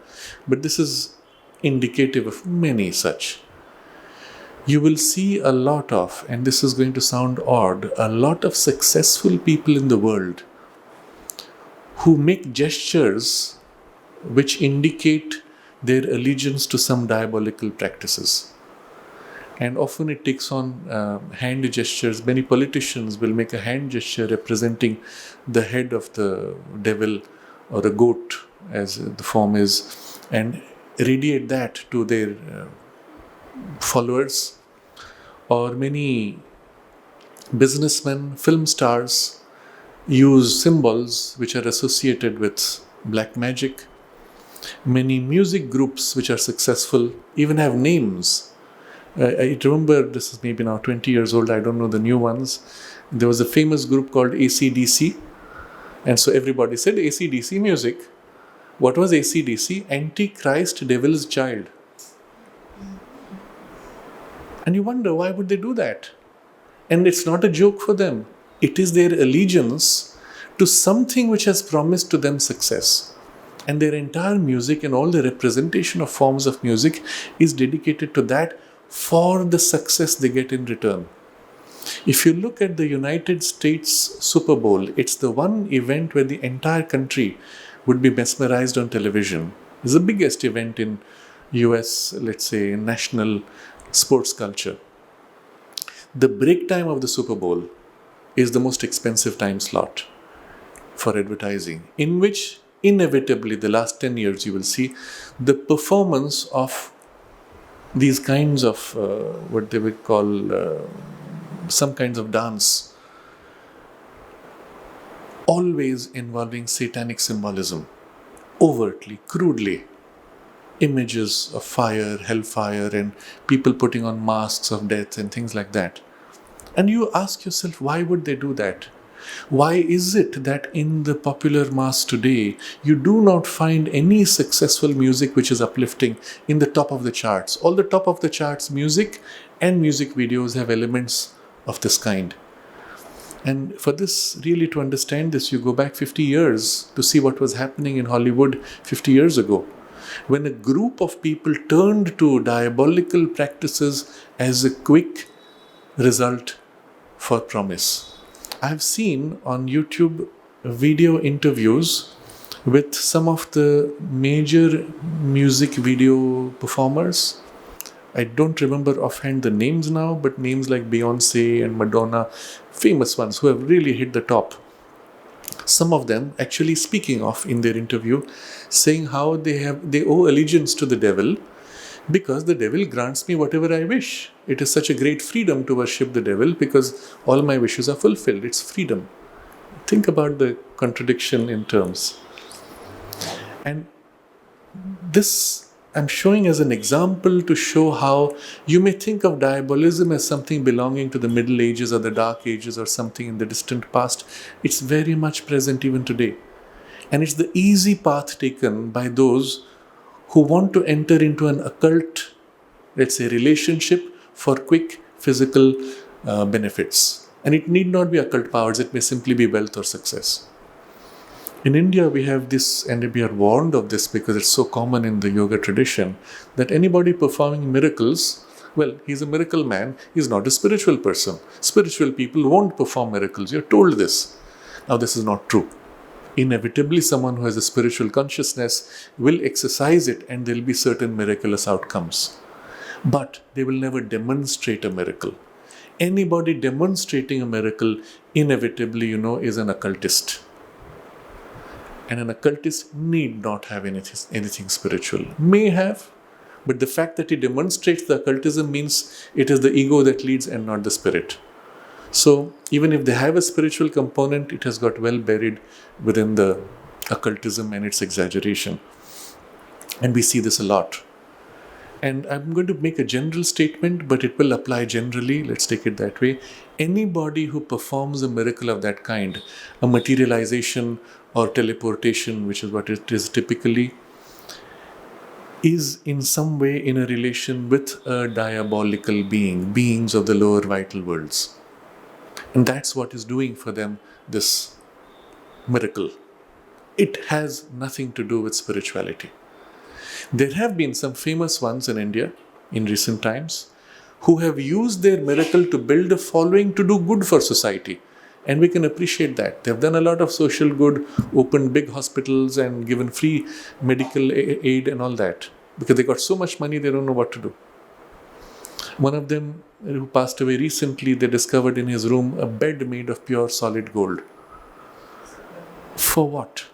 but this is indicative of many such. You will see a lot of, and this is going to sound odd, a lot of successful people in the world who make gestures which indicate their allegiance to some diabolical practices. And often it takes on hand gestures. Many politicians will make a hand gesture representing the head of the devil or a goat, as the form is, and radiate that to their followers. Or many businessmen, film stars use symbols which are associated with black magic. Many music groups which are successful even have names. I remember, this is maybe now 20 years old, I don't know the new ones. There was a famous group called AC/DC, and so everybody said AC/DC music. What was AC/DC? Antichrist, Devil's Child. And you wonder, why would they do that? And it's not a joke for them. It is their allegiance to something which has promised to them success. And their entire music and all the representation of forms of music is dedicated to that for the success they get in return. If you look at the United States Super Bowl, it's the one event where the entire country would be mesmerized on television. It's the biggest event in US, let's say, national sports culture. The break time of the Super Bowl is the most expensive time slot for advertising, in which inevitably the last 10 years you will see the performance of these kinds of what they would call some kinds of dance, always involving satanic symbolism, overtly, crudely. Images of fire, hellfire, and people putting on masks of death and things like that. And you ask yourself, why would they do that? Why is it that in the popular mass today, you do not find any successful music which is uplifting in the top of the charts? All the top of the charts music and music videos have elements of this kind. And for this, really to understand this, you go back 50 years to see what was happening in Hollywood 50 years ago, when a group of people turned to diabolical practices as a quick result for promise. I've seen on YouTube video interviews with some of the major music video performers. I don't remember offhand the names now, but names like Beyonce and Madonna, famous ones who have really hit the top. Some of them actually speaking of in their interview, saying how they owe allegiance to the devil because the devil grants me whatever I wish. It is such a great freedom to worship the devil because all my wishes are fulfilled. It's freedom. Think about the contradiction in terms. And this I'm showing as an example to show how you may think of diabolism as something belonging to the Middle Ages or the Dark Ages or something in the distant past. It's very much present even today. And it's the easy path taken by those who want to enter into an occult, let's say, relationship for quick physical benefits. And it need not be occult powers, it may simply be wealth or success. In India, we have this, and we are warned of this because it's so common in the yoga tradition, that anybody performing miracles Well, he's a miracle man, he's not a spiritual person. Spiritual people won't perform miracles. You're told this. Now, this is not true. Inevitably, someone who has a spiritual consciousness will exercise it and there will be certain miraculous outcomes. But they will never demonstrate a miracle. Anybody demonstrating a miracle, inevitably, is an occultist. And an occultist need not have anything spiritual. May have, but the fact that he demonstrates the occultism means it is the ego that leads and not the spirit. So even if they have a spiritual component, it has got well buried within the occultism and its exaggeration. And we see this a lot. And I'm going to make a general statement, but it will apply generally. Let's take it that way. Anybody who performs a miracle of that kind, a materialization or teleportation, which is what it is typically, is in some way in a relation with a diabolical being, beings of the lower vital worlds. And that's what is doing for them this miracle. It has nothing to do with spirituality. There have been some famous ones in India in recent times who have used their miracle to build a following to do good for society. And we can appreciate that. They've done a lot of social good, opened big hospitals and given free medical aid and all that. Because they got so much money, they don't know what to do. One of them who passed away recently, they discovered in his room a bed made of pure solid gold. For what?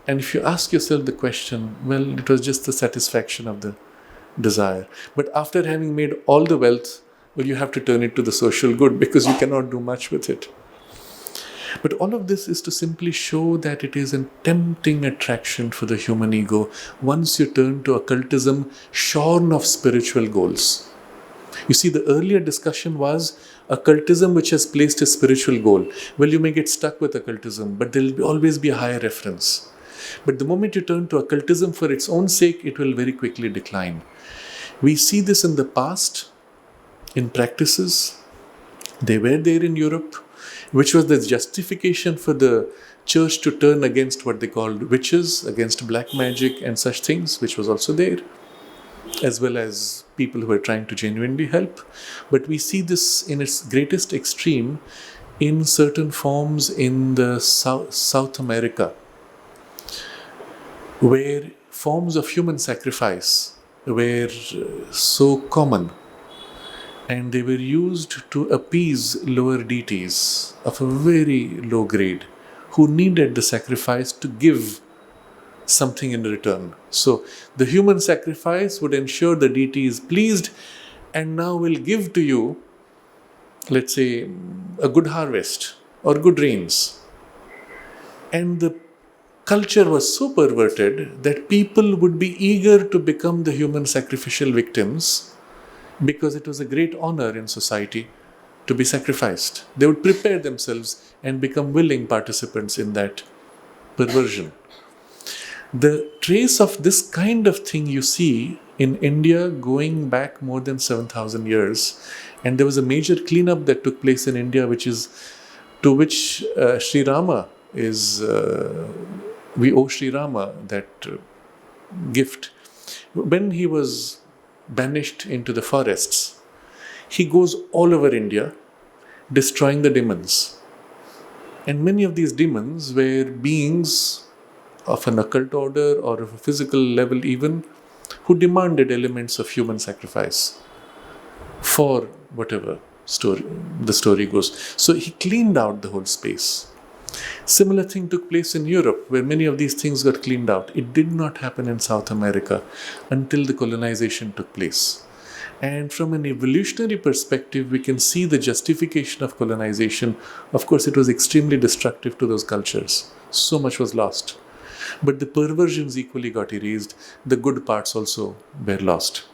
And if you ask yourself the question, well, it was just the satisfaction of the desire. But after having made all the wealth, well, you have to turn it to the social good because you cannot do much with it. But all of this is to simply show that it is a tempting attraction for the human ego once you turn to occultism shorn of spiritual goals. You see, the earlier discussion was occultism which has placed a spiritual goal. Well, you may get stuck with occultism, but there will always be a higher reference. But the moment you turn to occultism for its own sake, it will very quickly decline. We see this in the past, in practices. They were there in Europe, which was the justification for the church to turn against what they called witches, against black magic and such things, which was also there, as well as people who were trying to genuinely help. But we see this in its greatest extreme in certain forms in the South America, where forms of human sacrifice were so common, and they were used to appease lower deities of a very low grade who needed the sacrifice to give something in return. So the human sacrifice would ensure the deity is pleased and now will give to you, let's say, a good harvest or good rains. And the culture was so perverted that people would be eager to become the human sacrificial victims because it was a great honor in society to be sacrificed. They would prepare themselves and become willing participants in that perversion. The trace of this kind of thing you see in India going back more than 7,000 years. And there was a major cleanup that took place in India, to which Sri Rama is... we owe Sri Rama that gift. When he was banished into the forests, he goes all over India destroying the demons. And many of these demons were beings of an occult order or of a physical level even, who demanded elements of human sacrifice for whatever the story goes. So he cleaned out the whole space. Similar thing took place in Europe, where many of these things got cleaned out. It did not happen in South America until the colonization took place. And from an evolutionary perspective, we can see the justification of colonization. Of course, it was extremely destructive to those cultures. So much was lost. But the perversions equally got erased. The good parts also were lost.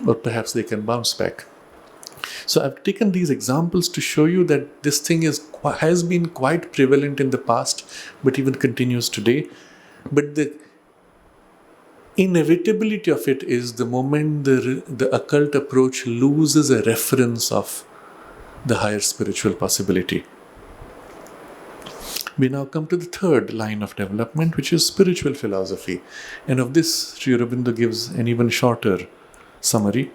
Or perhaps they can bounce back. So I've taken these examples to show you that this thing has been quite prevalent in the past, but even continues today. But the inevitability of it is the moment the occult approach loses a reference of the higher spiritual possibility. We now come to the third line of development, which is spiritual philosophy. And of this, Sri Aurobindo gives an even shorter summary.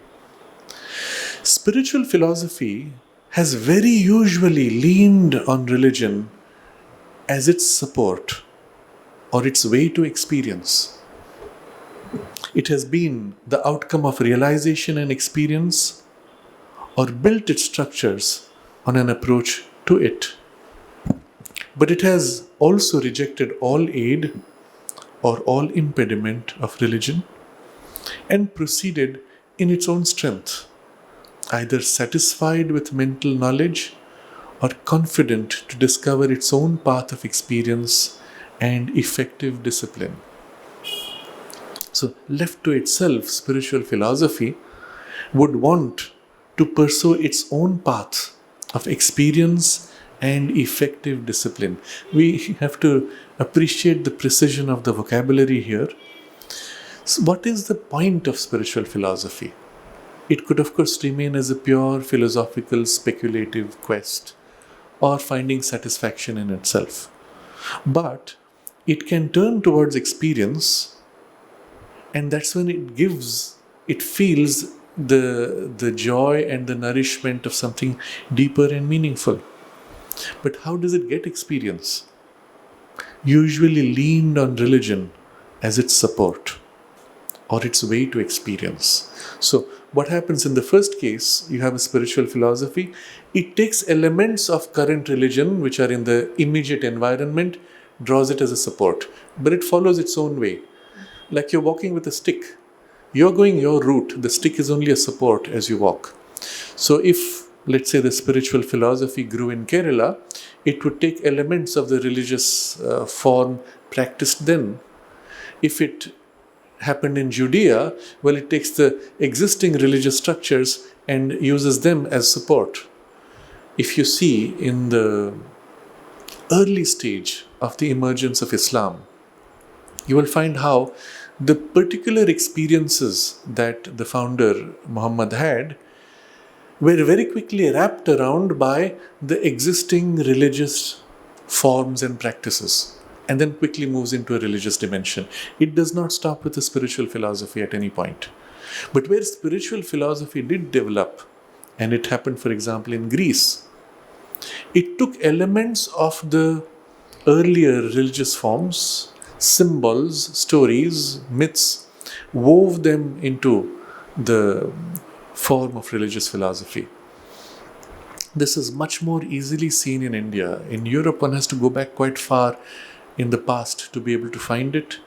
Spiritual philosophy has very usually leaned on religion as its support or its way to experience. It has been the outcome of realization and experience, or built its structures on an approach to it. But it has also rejected all aid or all impediment of religion and proceeded in its own strength, either satisfied with mental knowledge or confident to discover its own path of experience and effective discipline. So, left to itself, spiritual philosophy would want to pursue its own path of experience and effective discipline. We have to appreciate the precision of the vocabulary here. So what is the point of spiritual philosophy? It could, of course, remain as a pure philosophical, speculative quest or finding satisfaction in itself. But it can turn towards experience, and that's when it feels the joy and the nourishment of something deeper and meaningful. But how does it get experience? Usually leaned on religion as its support or its way to experience. So, what happens in the first case, you have a spiritual philosophy. It takes elements of current religion, which are in the immediate environment, draws it as a support, but it follows its own way. Like you're walking with a stick. You're going your route, the stick is only a support as you walk. So if, let's say, the spiritual philosophy grew in Kerala, it would take elements of the religious form practiced then. If it happened in Judea, well, it takes the existing religious structures and uses them as support. If you see in the early stage of the emergence of Islam, you will find how the particular experiences that the founder Muhammad had were very quickly wrapped around by the existing religious forms and practices, and then quickly moves into a religious dimension. It does not stop with the spiritual philosophy at any point. But where spiritual philosophy did develop, and it happened, for example, in Greece, it took elements of the earlier religious forms, symbols, stories, myths, wove them into the form of religious philosophy. This is much more easily seen in India. In Europe, one has to go back quite far in the past to be able to find it.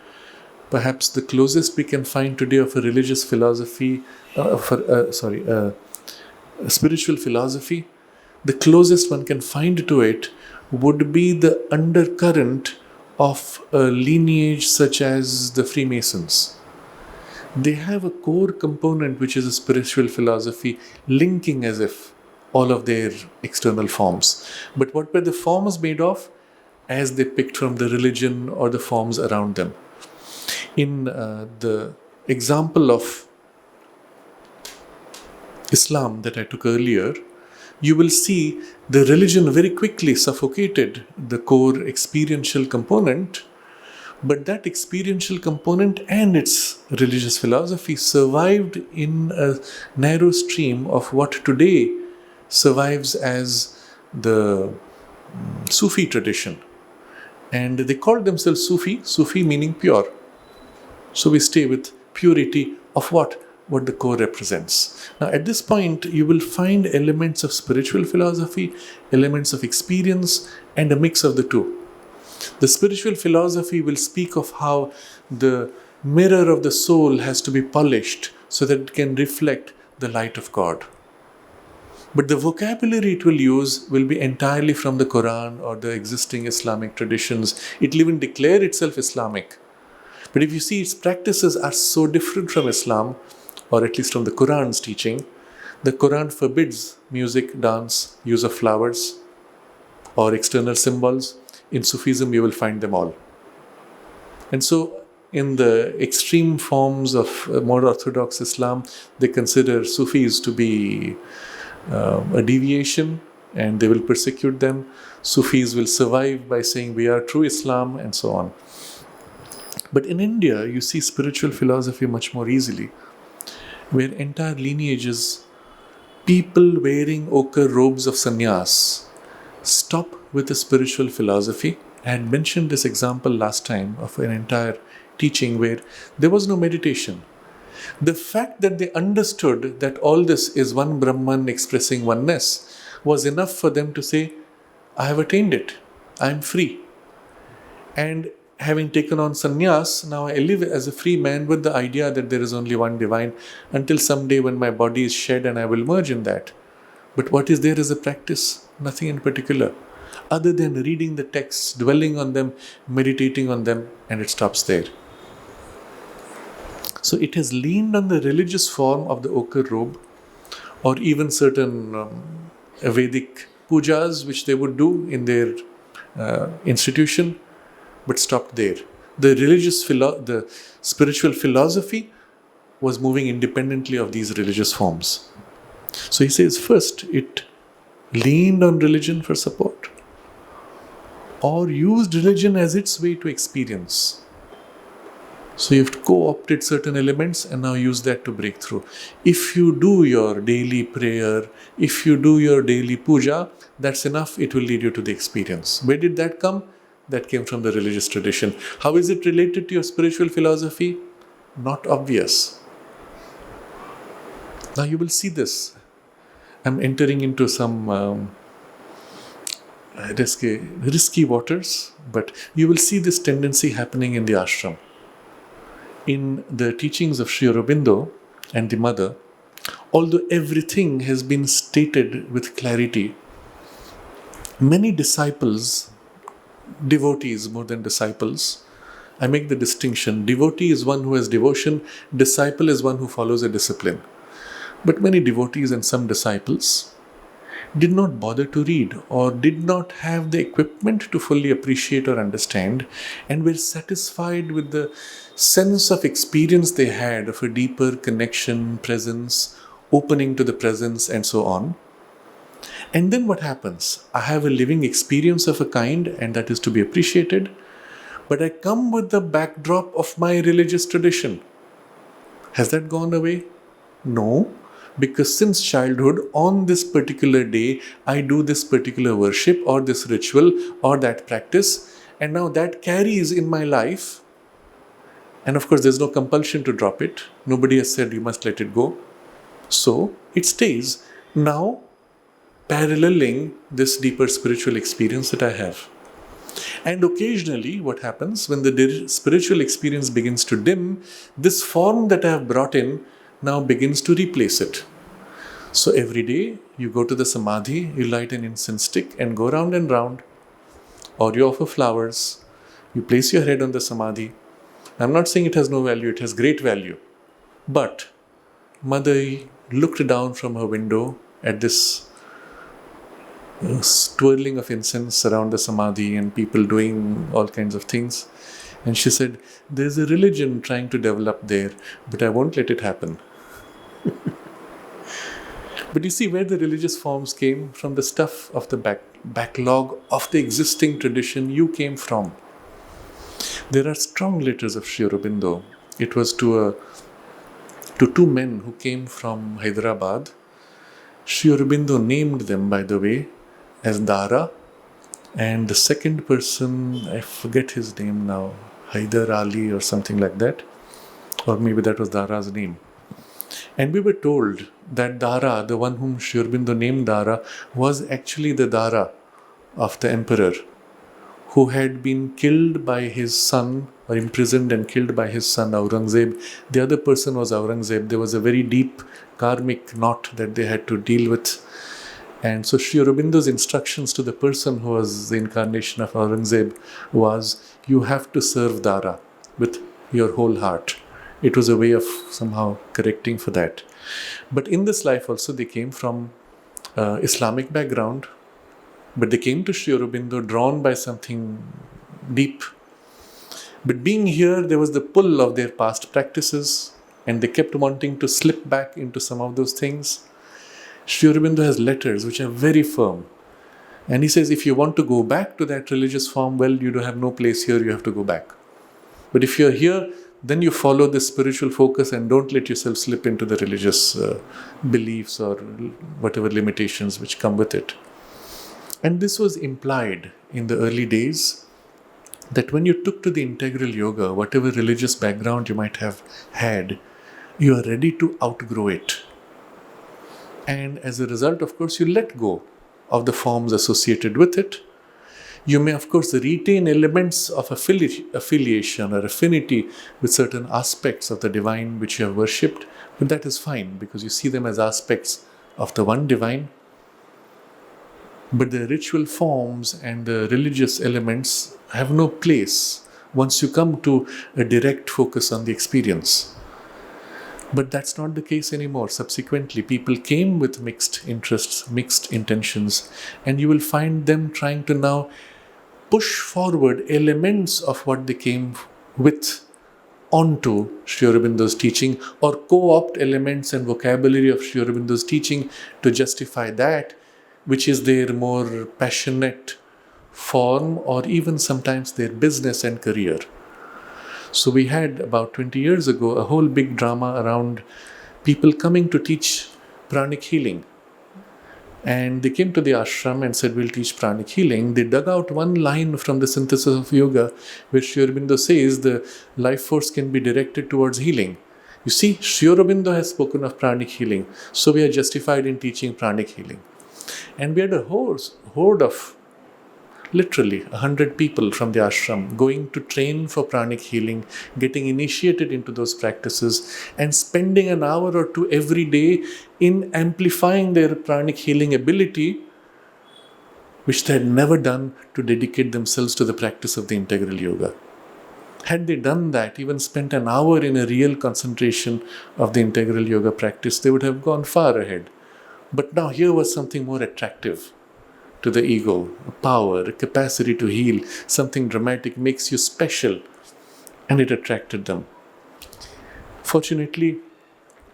Perhaps the closest we can find today of a religious philosophy, spiritual philosophy, the closest one can find to it would be the undercurrent of a lineage such as the Freemasons. They have a core component which is a spiritual philosophy linking as if all of their external forms. But what were the forms made of? As they picked from the religion or the forms around them. In the example of Islam that I took earlier, you will see the religion very quickly suffocated the core experiential component, but that experiential component and its religious philosophy survived in a narrow stream of what today survives as the Sufi tradition. And they called themselves Sufi meaning pure. So we stay with purity of what the core represents. Now at this point, you will find elements of spiritual philosophy, elements of experience, and a mix of the two. The spiritual philosophy will speak of how the mirror of the soul has to be polished so that it can reflect the light of God. But the vocabulary it will use will be entirely from the Quran or the existing Islamic traditions. It will even declare itself Islamic. But if you see, its practices are so different from Islam, or at least from the Quran's teaching. The Quran forbids music, dance, use of flowers, or external symbols. In Sufism, you will find them all. And so, in the extreme forms of more orthodox Islam, they consider Sufis to be a deviation, and they will persecute them. Sufis will survive by saying we are true Islam, and so on. But in India, you see spiritual philosophy much more easily, where entire lineages people wearing ochre robes of sannyas stop with a spiritual philosophy. I had mentioned this example last time of an entire teaching where there was no meditation. The fact that they understood that all this is one Brahman expressing oneness was enough for them to say, I have attained it, I am free. And having taken on sannyas, now I live as a free man with the idea that there is only one divine until someday when my body is shed and I will merge in that. But what is there as a practice? Nothing in particular, other than reading the texts, dwelling on them, meditating on them, and it stops there. So it has leaned on the religious form of the ochre robe, or even certain Vedic pujas which they would do in their institution, but stopped there. The the spiritual philosophy was moving independently of these religious forms. So he says, first, it leaned on religion for support, or used religion as its way to experience. So you've co-opted certain elements and now use that to break through. If you do your daily prayer, if you do your daily puja, that's enough, it will lead you to the experience. Where did that come? That came from the religious tradition. How is it related to your spiritual philosophy? Not obvious. Now you will see this. I'm entering into some risky waters, but you will see this tendency happening in the ashram. In the teachings of Sri Aurobindo and the mother, although everything has been stated with clarity, many disciples, devotees more than disciples, I make the distinction, devotee is one who has devotion, disciple is one who follows a discipline. But many devotees and some disciples did not bother to read or did not have the equipment to fully appreciate or understand, and were satisfied with the sense of experience they had of a deeper connection, presence, opening to the presence, and so on. And then what happens? I have a living experience of a kind, and that is to be appreciated, but I come with the backdrop of my religious tradition. Has that gone away? No. Because since childhood, on this particular day, I do this particular worship or this ritual or that practice, and now that carries in my life. And of course, there's no compulsion to drop it. Nobody has said you must let it go. So it stays now paralleling this deeper spiritual experience that I have. And occasionally, what happens when the spiritual experience begins to dim, this form that I have brought in now begins to replace it. So every day you go to the samadhi, you light an incense stick and go round and round, or you offer flowers, you place your head on the samadhi. I'm not saying it has no value, it has great value. But Mother looked down from her window at this twirling of incense around the samadhi and people doing all kinds of things. And she said, there's a religion trying to develop there, but I won't let it happen. But you see where the religious forms came from, the stuff of the backlog of the existing tradition you came from. There are strong letters of Sri Aurobindo. It was to two men who came from Hyderabad. Sri Aurobindo named them, by the way, as Dara, and the second person, I forget his name now, Hyder Ali or something like that, or maybe that was Dara's name. And we were told that Dara, the one whom Sri Aurobindo named Dara, was actually the Dara of the emperor, who had been killed by his son, or imprisoned and killed by his son Aurangzeb. The other person was Aurangzeb. There was a very deep karmic knot that they had to deal with. And so Sri Aurobindo's instructions to the person who was the incarnation of Aurangzeb was, you have to serve Dara with your whole heart. It was a way of somehow correcting for that. But in this life also they came from Islamic background, but they came to Sri Aurobindo drawn by something deep. But being here, there was the pull of their past practices, and they kept wanting to slip back into some of those things. Sri Aurobindo has letters which are very firm. And he says, if you want to go back to that religious form, well, you don't have no place here, you have to go back. But if you're here, then you follow this spiritual focus and don't let yourself slip into the religious beliefs or whatever limitations which come with it. And this was implied in the early days, that when you took to the integral yoga, whatever religious background you might have had, you are ready to outgrow it. And as a result, of course, you let go of the forms associated with it. You may, of course, retain elements of affiliation or affinity with certain aspects of the divine which you have worshipped, but that is fine because you see them as aspects of the one divine. But the ritual forms and the religious elements have no place once you come to a direct focus on the experience. But that's not the case anymore. Subsequently, people came with mixed interests, mixed intentions, and you will find them trying to now push forward elements of what they came with onto Sri Aurobindo's teaching, or co-opt elements and vocabulary of Sri Aurobindo's teaching to justify that which is their more passionate form, or even sometimes their business and career. So we had about 20 years ago a whole big drama around people coming to teach pranic healing. And they came to the ashram and said, we'll teach pranic healing. They dug out one line from the Synthesis of Yoga, where Sri Aurobindo says the life force can be directed towards healing. You see, Sri Aurobindo has spoken of pranic healing, so we are justified in teaching pranic healing. And we had a horde of literally 100 people from the ashram going to train for pranic healing, getting initiated into those practices, and spending an hour or two every day in amplifying their pranic healing ability, which they had never done, to dedicate themselves to the practice of the integral yoga. Had they done that, even spent an hour in a real concentration of the integral yoga practice, they would have gone far ahead. But now here was something more attractive to the ego, a power, a capacity to heal, something dramatic, makes you special, and it attracted them. Fortunately,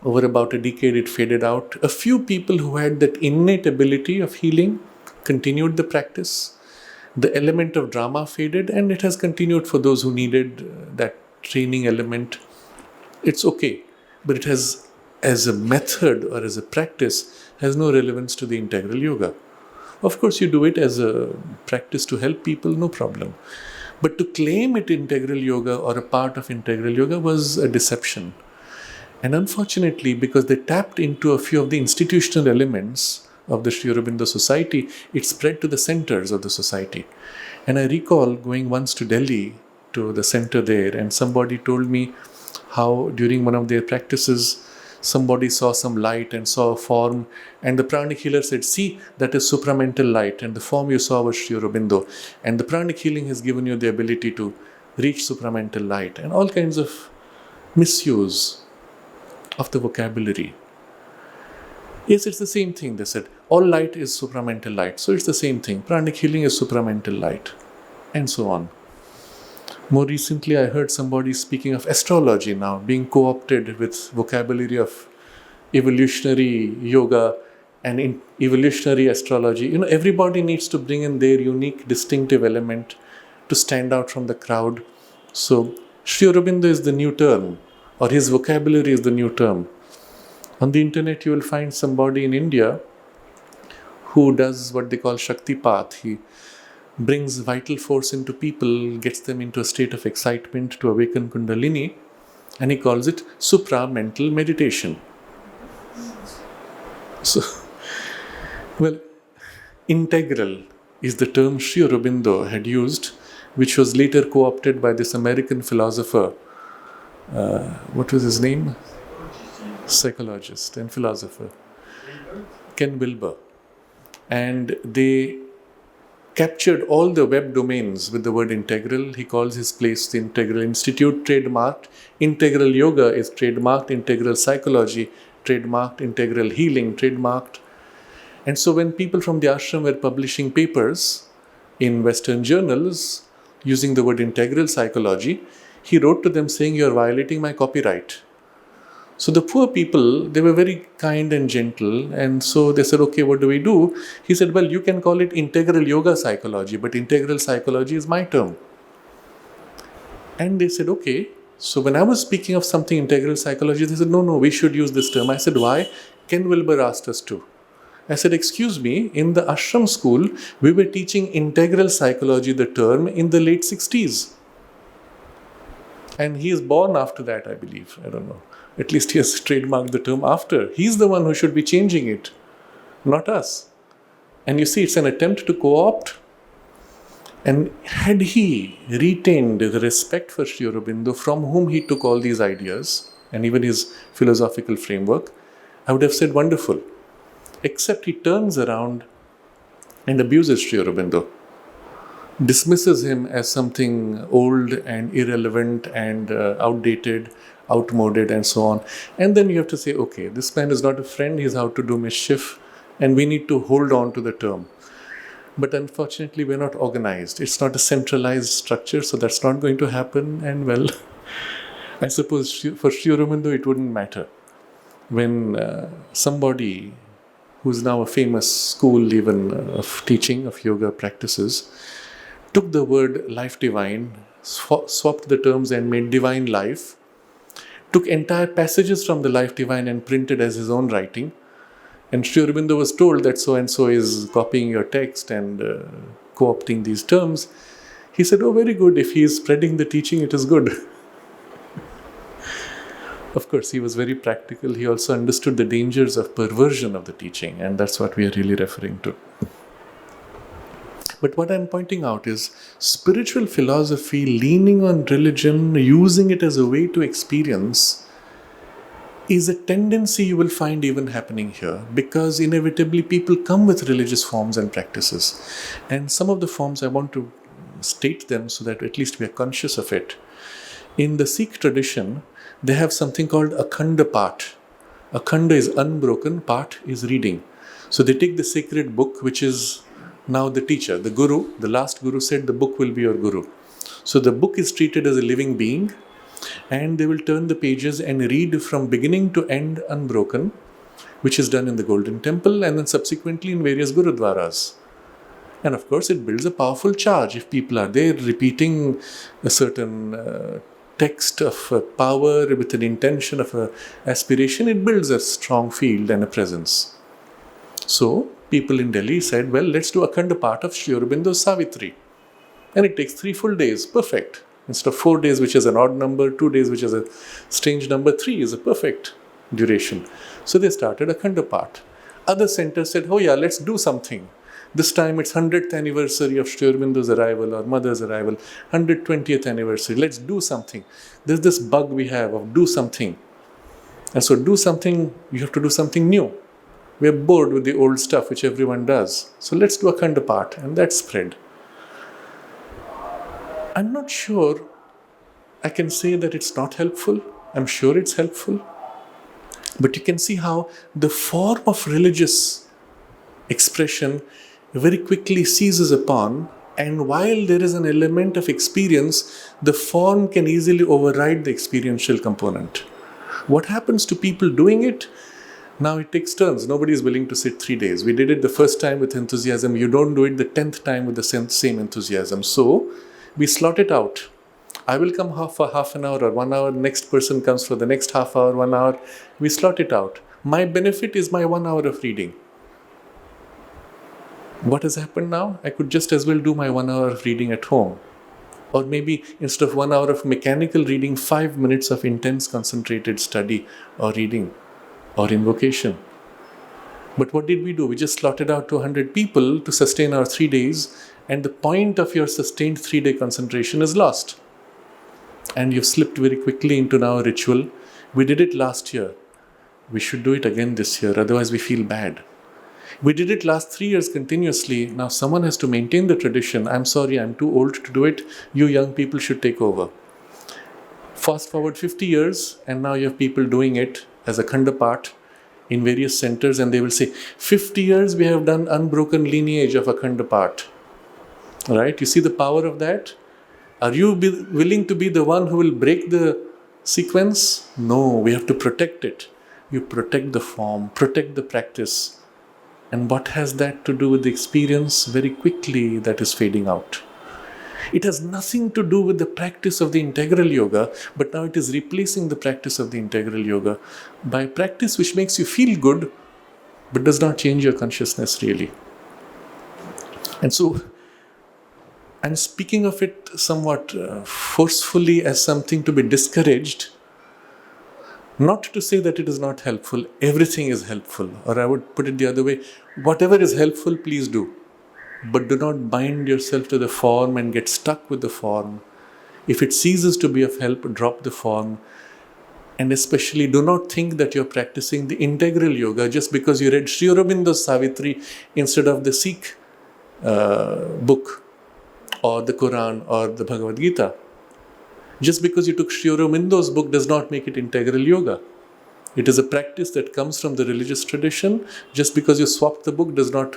over about a decade it faded out. A few people who had that innate ability of healing continued the practice. The element of drama faded, and it has continued for those who needed that training element. It's okay, but it has, as a method or as a practice, has no relevance to the integral yoga. Of course, you do it as a practice to help people, no problem. But to claim it integral yoga or a part of integral yoga was a deception. And unfortunately, because they tapped into a few of the institutional elements of the Sri Aurobindo Society, it spread to the centers of the society. And I recall going once to Delhi, to the center there, and somebody told me how during one of their practices, somebody saw some light and saw a form, and the pranic healer said, see, that is supramental light, and the form you saw was Sri Aurobindo, and the pranic healing has given you the ability to reach supramental light, and all kinds of misuse of the vocabulary. Yes, it's the same thing, they said. All light is supramental light, so it's the same thing. Pranic healing is supramental light, and so on. More recently, I heard somebody speaking of astrology now being co-opted with vocabulary of evolutionary yoga and evolutionary astrology. Everybody needs to bring in their unique, distinctive element to stand out from the crowd. So, Sri Aurobindo is the new term, or his vocabulary is the new term. On the internet, you will find somebody in India who does what they call Shaktipat. He brings vital force into people, gets them into a state of excitement to awaken Kundalini, and he calls it supra-mental meditation. So, well, integral is the term Sri Aurobindo had used, which was later co-opted by this American philosopher. What was his name? Psychologist and philosopher. Ken Wilber. And they captured all the web domains with the word integral. He calls his place the Integral Institute, trademarked. Integral Yoga is trademarked. Integral Psychology, trademarked. Integral Healing, trademarked. And so when people from the ashram were publishing papers in Western journals using the word integral psychology, he wrote to them saying, "You are violating my copyright." So the poor people, they were very kind and gentle, and so they said, "Okay, what do we do?" He said, "Well, you can call it integral yoga psychology, but integral psychology is my term." And they said, "Okay." So when I was speaking of something integral psychology, they said, no, we should use this term. I said, why? Ken Wilber asked us to. I said, excuse me, in the ashram school, we were teaching integral psychology, the term, in the late 60s. And he is born after that, I believe. I don't know. At least he has trademarked the term after. He's the one who should be changing it, not us. And you see, it's an attempt to co-opt. And had he retained the respect for Sri Aurobindo, from whom he took all these ideas, and even his philosophical framework, I would have said wonderful. Except he turns around and abuses Sri Aurobindo, dismisses him as something old and irrelevant and outdated, outmoded and so on. And then you have to say, okay, this man is not a friend, he's out to do mischief, and we need to hold on to the term. But unfortunately, we're not organized. It's not a centralized structure, so that's not going to happen. And well, I suppose for Sri Aurobindo, it wouldn't matter. When somebody who's now a famous school even of teaching of yoga practices took the word life divine, swapped the terms and made divine life, took entire passages from the life divine and printed as his own writing, and Sri Aurobindo was told that so-and-so is copying your text and co-opting these terms. He said, oh, very good. If he is spreading the teaching, it is good. Of course, he was very practical. He also understood the dangers of perversion of the teaching, and that's what we are really referring to. But what I'm pointing out is spiritual philosophy leaning on religion, using it as a way to experience, is a tendency you will find even happening here, because inevitably people come with religious forms and practices. And some of the forms I want to state them so that at least we are conscious of it. In the Sikh tradition, they have something called Akhanda Path. Akhanda is unbroken, Path is reading. So they take the sacred book, which is now the teacher, the guru. The last guru said the book will be your guru. So the book is treated as a living being, and they will turn the pages and read from beginning to end unbroken, which is done in the Golden Temple and then subsequently in various gurudwaras. And of course, it builds a powerful charge. If people are there repeating a certain text of power with an intention of aspiration, it builds a strong field and a presence. So people in Delhi said, well, let's do Akhanda Path of Sri Aurobindo's Savitri. And it takes 3 full days, perfect. Instead of 4 days, which is an odd number, 2 days, which is a strange number, 3 is a perfect duration. So they started Akhanda Path. Other centers said, oh yeah, let's do something. This time it's 100th anniversary of Sri Aurobindo's arrival or mother's arrival, 120th anniversary. Let's do something. There's this bug we have of do something. And so do something, you have to do something new. We are bored with the old stuff which everyone does. So let's do Akhanda Path, and that spread. I'm not sure I can say that it's not helpful. I'm sure it's helpful. But you can see how the form of religious expression very quickly seizes upon, and while there is an element of experience, the form can easily override the experiential component. What happens to people doing it? Now it takes turns. Nobody is willing to sit 3 days. We did it the first time with enthusiasm. You don't do it the 10th time with the same enthusiasm. So we slot it out. I will come for half an hour or 1 hour. Next person comes for the next half hour, 1 hour. We slot it out. My benefit is my 1 hour of reading. What has happened now? I could just as well do my 1 hour of reading at home. Or maybe instead of 1 hour of mechanical reading, 5 minutes of intense concentrated study or reading or invocation. But what did we do? We just slotted out to 100 people to sustain our 3 days, and the point of your sustained 3-day concentration is lost. And you've slipped very quickly into now a ritual. We did it last year. We should do it again this year, otherwise we feel bad. We did it last 3 years continuously. Now someone has to maintain the tradition. I'm sorry, I'm too old to do it. You young people should take over. Fast forward 50 years, and now you have people doing it as a Akhanda Path in various centers, and they will say, 50 years we have done unbroken lineage of Akhanda Path. Right? You see the power of that? Are you willing to be the one who will break the sequence? No, we have to protect it. You protect the form, protect the practice. And what has that to do with the experience? Very quickly that is fading out. It has nothing to do with the practice of the integral yoga, but now it is replacing the practice of the integral yoga by practice which makes you feel good, but does not change your consciousness really. And so, I'm speaking of it somewhat forcefully as something to be discouraged, not to say that it is not helpful. Everything is helpful. Or I would put it the other way, whatever is helpful, please do. But do not bind yourself to the form and get stuck with the form. If it ceases to be of help, drop the form. And especially do not think that you're practicing the integral yoga just because you read Sri Aurobindo's Savitri instead of the Sikh book or the Quran or the Bhagavad Gita. Just because you took Sri Aurobindo's book does not make it integral yoga. It is a practice that comes from the religious tradition. Just because you swapped the book does not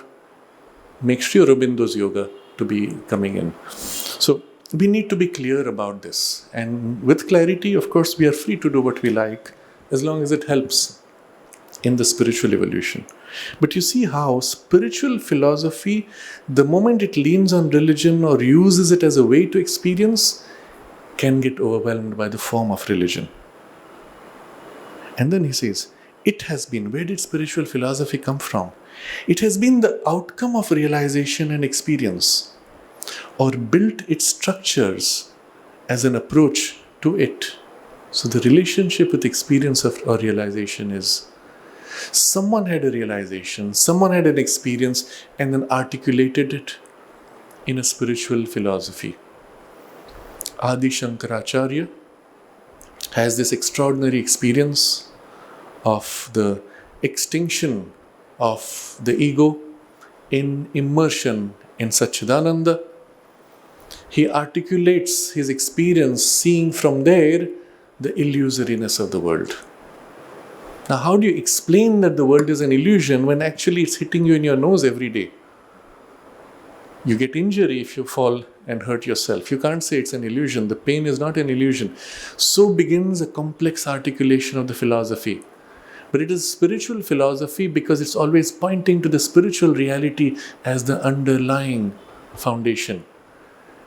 make Sri Aurobindo's yoga to be coming in. So we need to be clear about this. And with clarity, of course, we are free to do what we like as long as it helps in the spiritual evolution. But you see how spiritual philosophy, the moment it leans on religion or uses it as a way to experience, can get overwhelmed by the form of religion. And then he says, it has been, where did spiritual philosophy come from? It has been the outcome of realization and experience, or built its structures as an approach to it. So the relationship with experience or realization is, someone had a realization, someone had an experience, and then articulated it in a spiritual philosophy. Adi Shankaracharya has this extraordinary experience of the extinction of the ego in immersion in Satchidananda. He articulates his experience seeing from there the illusoriness of the world. Now, how do you explain that the world is an illusion when actually it's hitting you in your nose every day? You get injury if you fall and hurt yourself. You can't say it's an illusion. The pain is not an illusion. So begins a complex articulation of the philosophy. But it is spiritual philosophy because it's always pointing to the spiritual reality as the underlying foundation.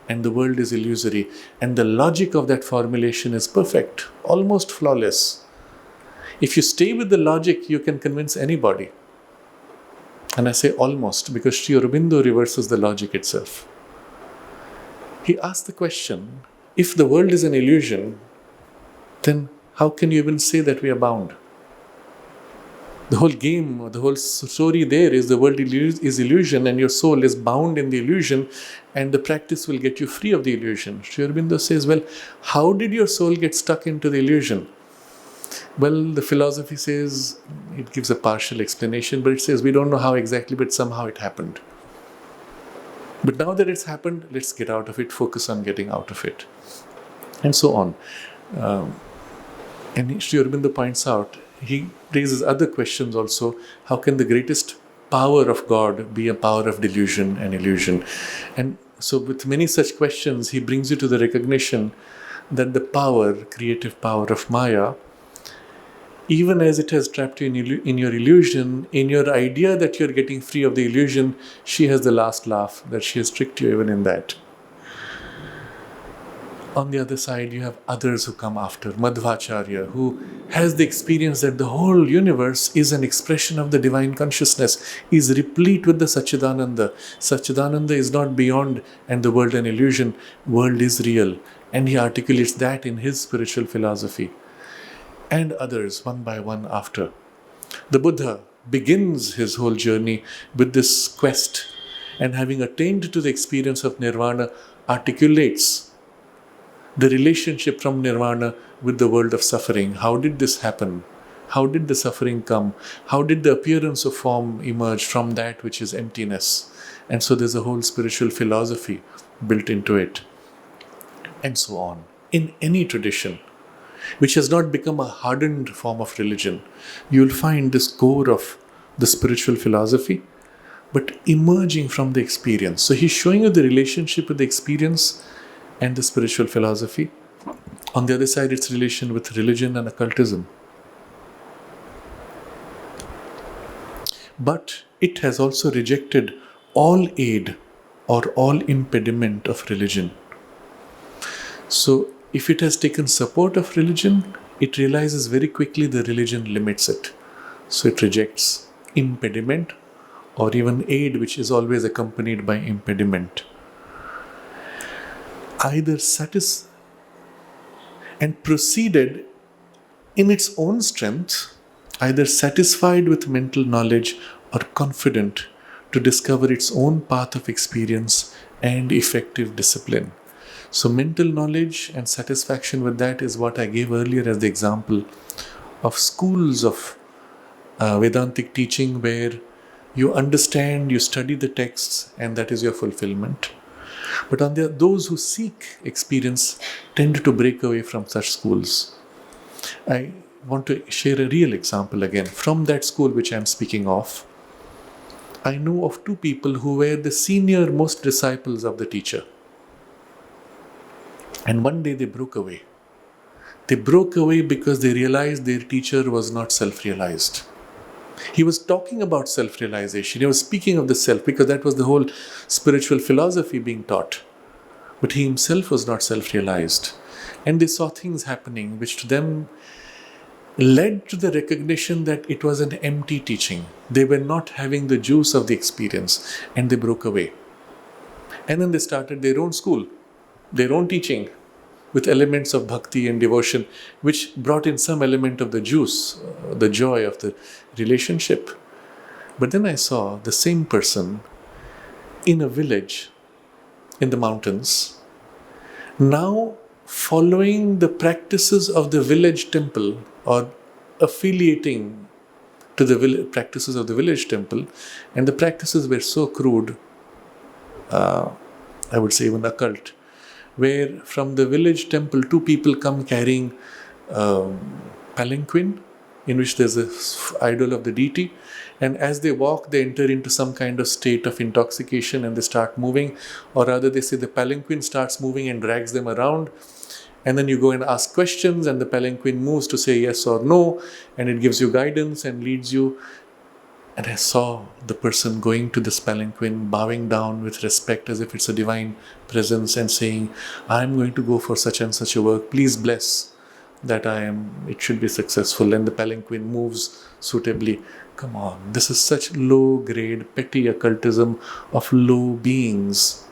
And the world is illusory. And the logic of that formulation is perfect, almost flawless. If you stay with the logic, you can convince anybody. And I say almost because Sri Aurobindo reverses the logic itself. He asked the question, if the world is an illusion, then how can you even say that we are bound? The whole game, the whole story there is the world is illusion and your soul is bound in the illusion, and the practice will get you free of the illusion. Sri Aurobindo says, well, how did your soul get stuck into the illusion? Well, the philosophy says, it gives a partial explanation, but it says we don't know how exactly, but somehow it happened. But now that it's happened, let's get out of it, focus on getting out of it. And so on. And Sri Aurobindo points out, he raises other questions also. How can the greatest power of God be a power of delusion and illusion? And so with many such questions, he brings you to the recognition that the power, creative power of Maya, even as it has trapped you in your illusion, in your idea that you're getting free of the illusion, she has the last laugh, that she has tricked you even in that. On the other side, you have others who come after. Madhvacharya, who has the experience that the whole universe is an expression of the divine consciousness, is replete with the Satchidananda. Satchidananda is not beyond and the world an illusion. World is real. And he articulates that in his spiritual philosophy. And others, one by one after. The Buddha begins his whole journey with this quest, and having attained to the experience of nirvana, articulates the relationship from nirvana with the world of suffering. How did this happen? How did the suffering come? How did the appearance of form emerge from that which is emptiness? And so there's a whole spiritual philosophy built into it. And so on. In any tradition, which has not become a hardened form of religion, you will find this core of the spiritual philosophy, but emerging from the experience. So he's showing you the relationship with the experience and the spiritual philosophy. On the other side, its relation with religion and occultism. But it has also rejected all aid or all impediment of religion So if it has taken support of religion, it realizes very quickly the religion limits it. So it rejects impediment or even aid, which is always accompanied by impediment. Either and proceeded in its own strength, either satisfied with mental knowledge or confident to discover its own path of experience and effective discipline. So, mental knowledge and satisfaction with that is what I gave earlier as the example of schools of Vedantic teaching, where you understand, you study the texts, and that is your fulfillment. But on those who seek experience tend to break away from such schools. I want to share a real example again from that school which I am speaking of. I know of two people who were the senior most disciples of the teacher. And one day they broke away. They broke away because they realized their teacher was not self-realized. He was talking about self-realization. He was speaking of the self because that was the whole spiritual philosophy being taught. But he himself was not self-realized. And they saw things happening which to them led to the recognition that it was an empty teaching. They were not having the juice of the experience, and they broke away. And then they started their own school, their own teaching, with elements of bhakti and devotion, which brought in some element of the juice, the joy of the relationship. But then I saw the same person in a village in the mountains, now following the practices of the village temple or affiliating to the practices of the village temple, and the practices were so crude, I would say even occult, where from the village temple two people come carrying palanquin in which there's an idol of the deity, and as they walk they enter into some kind of state of intoxication and they start moving, or rather they say the palanquin starts moving and drags them around, and then you go and ask questions and the palanquin moves to say yes or no, and it gives you guidance and leads you. And I saw the person going to this palanquin, bowing down with respect as if it's a divine presence and saying, I'm going to go for such and such a work, please bless that it should be successful. And the palanquin moves suitably. Come on, this is such low grade, petty occultism of low beings.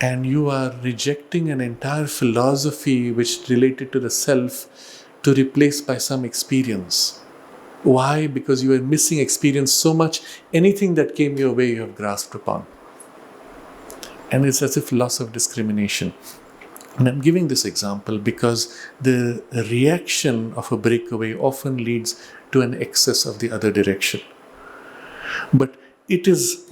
And you are rejecting an entire philosophy which related to the self to replace by some experience. Why? Because you are missing experience so much, anything that came your way you have grasped upon. And it's as if loss of discrimination. And I'm giving this example because the reaction of a breakaway often leads to an excess of the other direction. But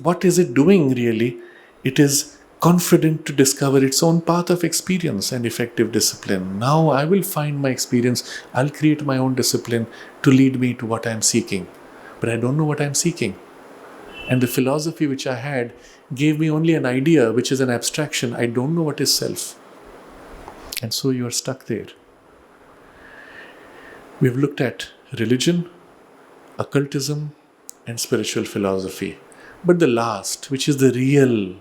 what is it doing really? It is confident to discover its own path of experience and effective discipline. Now I will find my experience, I'll create my own discipline to lead me to what I'm seeking. But I don't know what I'm seeking. And the philosophy which I had gave me only an idea, which is an abstraction. I don't know what is self. And so you are stuck there. We've looked at religion, occultism, and spiritual philosophy. But the last, which is the real,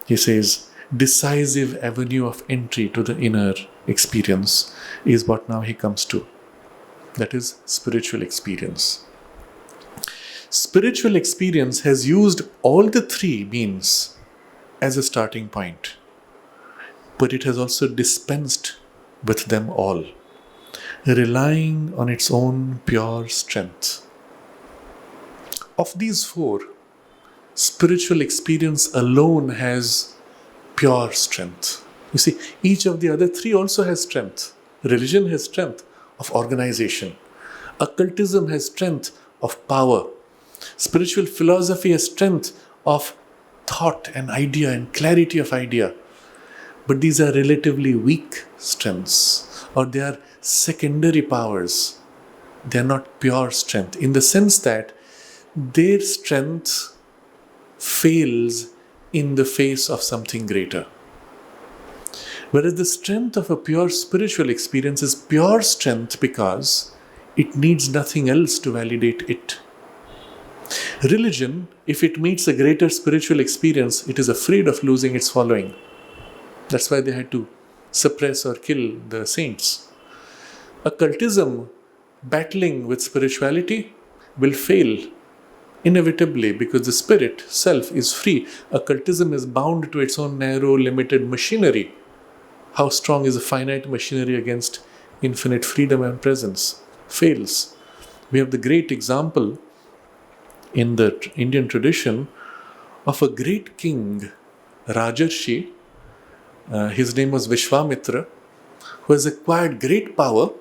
he says, decisive avenue of entry to the inner experience, is what now he comes to. That is spiritual experience. Spiritual experience has used all the three means as a starting point, but it has also dispensed with them all, relying on its own pure strength. Of these four, spiritual experience alone has pure strength. You see, each of the other three also has strength. Religion has strength of organization. Occultism has strength of power. Spiritual philosophy has strength of thought and idea and clarity of idea. But these are relatively weak strengths, or they are secondary powers. They are not pure strength, in the sense that their strength fails in the face of something greater. Whereas the strength of a pure spiritual experience is pure strength because it needs nothing else to validate it. Religion, if it meets a greater spiritual experience, it is afraid of losing its following. That's why they had to suppress or kill the saints. Occultism, battling with spirituality, will fail inevitably because the spirit self is free. Occultism is bound to its own narrow, limited machinery. How strong is a finite machinery against infinite freedom and presence? Fails. We have the great example in the Indian tradition of a great king, Rajarshi. His name was Vishwamitra, who has acquired great power,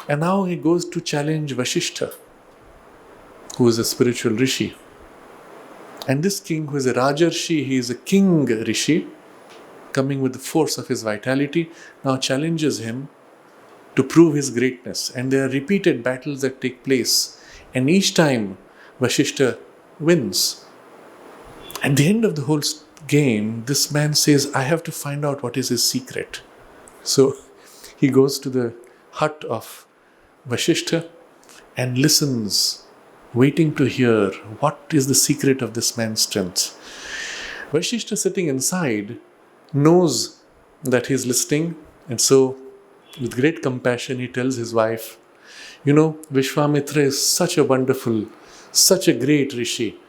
and now he goes to challenge Vasishtha, who is a spiritual rishi. And this king, who is a Rajarshi, he is a king rishi, coming with the force of his vitality, now challenges him to prove his greatness. And there are repeated battles that take place, and each time Vasishtha wins. At the end of the whole game, this man says, I have to find out what is his secret. So he goes to the hut of Vasishtha and listens, waiting to hear what is the secret of this man's strength. Vasishtha, sitting inside, knows that he's listening, and so with great compassion he tells his wife, Vishwamitra is such a wonderful, such a great rishi.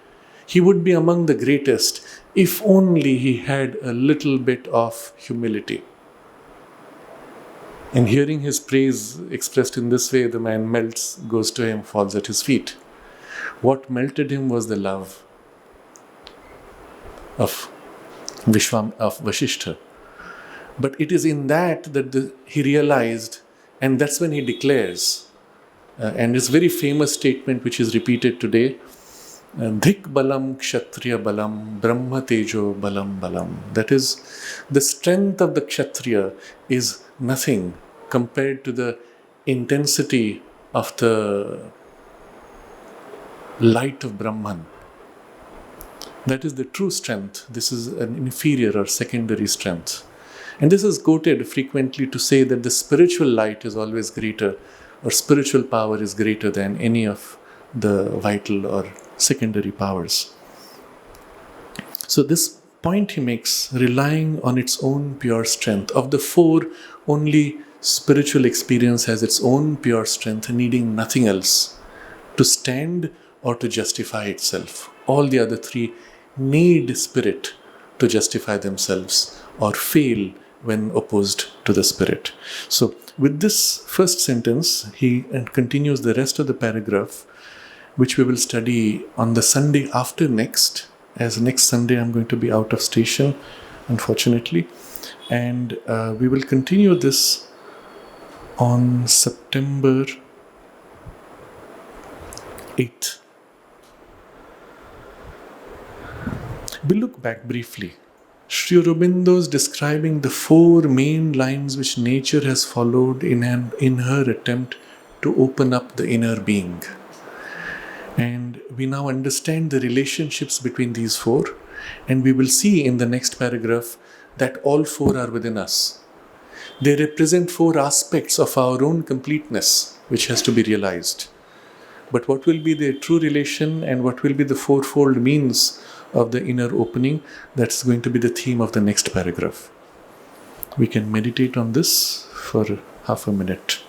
He would be among the greatest if only he had a little bit of humility. And hearing his praise expressed in this way, the man melts, goes to him, falls at his feet. What melted him was the love of Vasishtha. But it is in that he realized, and that's when he declares, and it's a very famous statement which is repeated today, Dhik balam kshatriya balam brahma tejo balam balam. That is, the strength of the kshatriya is nothing compared to the intensity of the light of Brahman. That is the true strength. This is an inferior or secondary strength. And this is quoted frequently to say that the spiritual light is always greater, or spiritual power is greater than any of the vital or secondary powers. So this point he makes, relying on its own pure strength. Of the four, only spiritual experience has its own pure strength, needing nothing else to stand or to justify itself. All the other three need spirit to justify themselves or fail when opposed to the spirit. So with this first sentence, he continues the rest of the paragraph, which we will study on the Sunday after next. As next Sunday I'm going to be out of station, unfortunately. And we will continue this on September 8th. We'll look back briefly. Sri Aurobindo is describing the four main lines which nature has followed in her attempt to open up the inner being. And we now understand the relationships between these four, and we will see in the next paragraph that all four are within us. They represent four aspects of our own completeness, which has to be realized. But what will be the true relation and what will be the fourfold means of the inner opening, that's going to be the theme of the next paragraph. We can meditate on this for half a minute.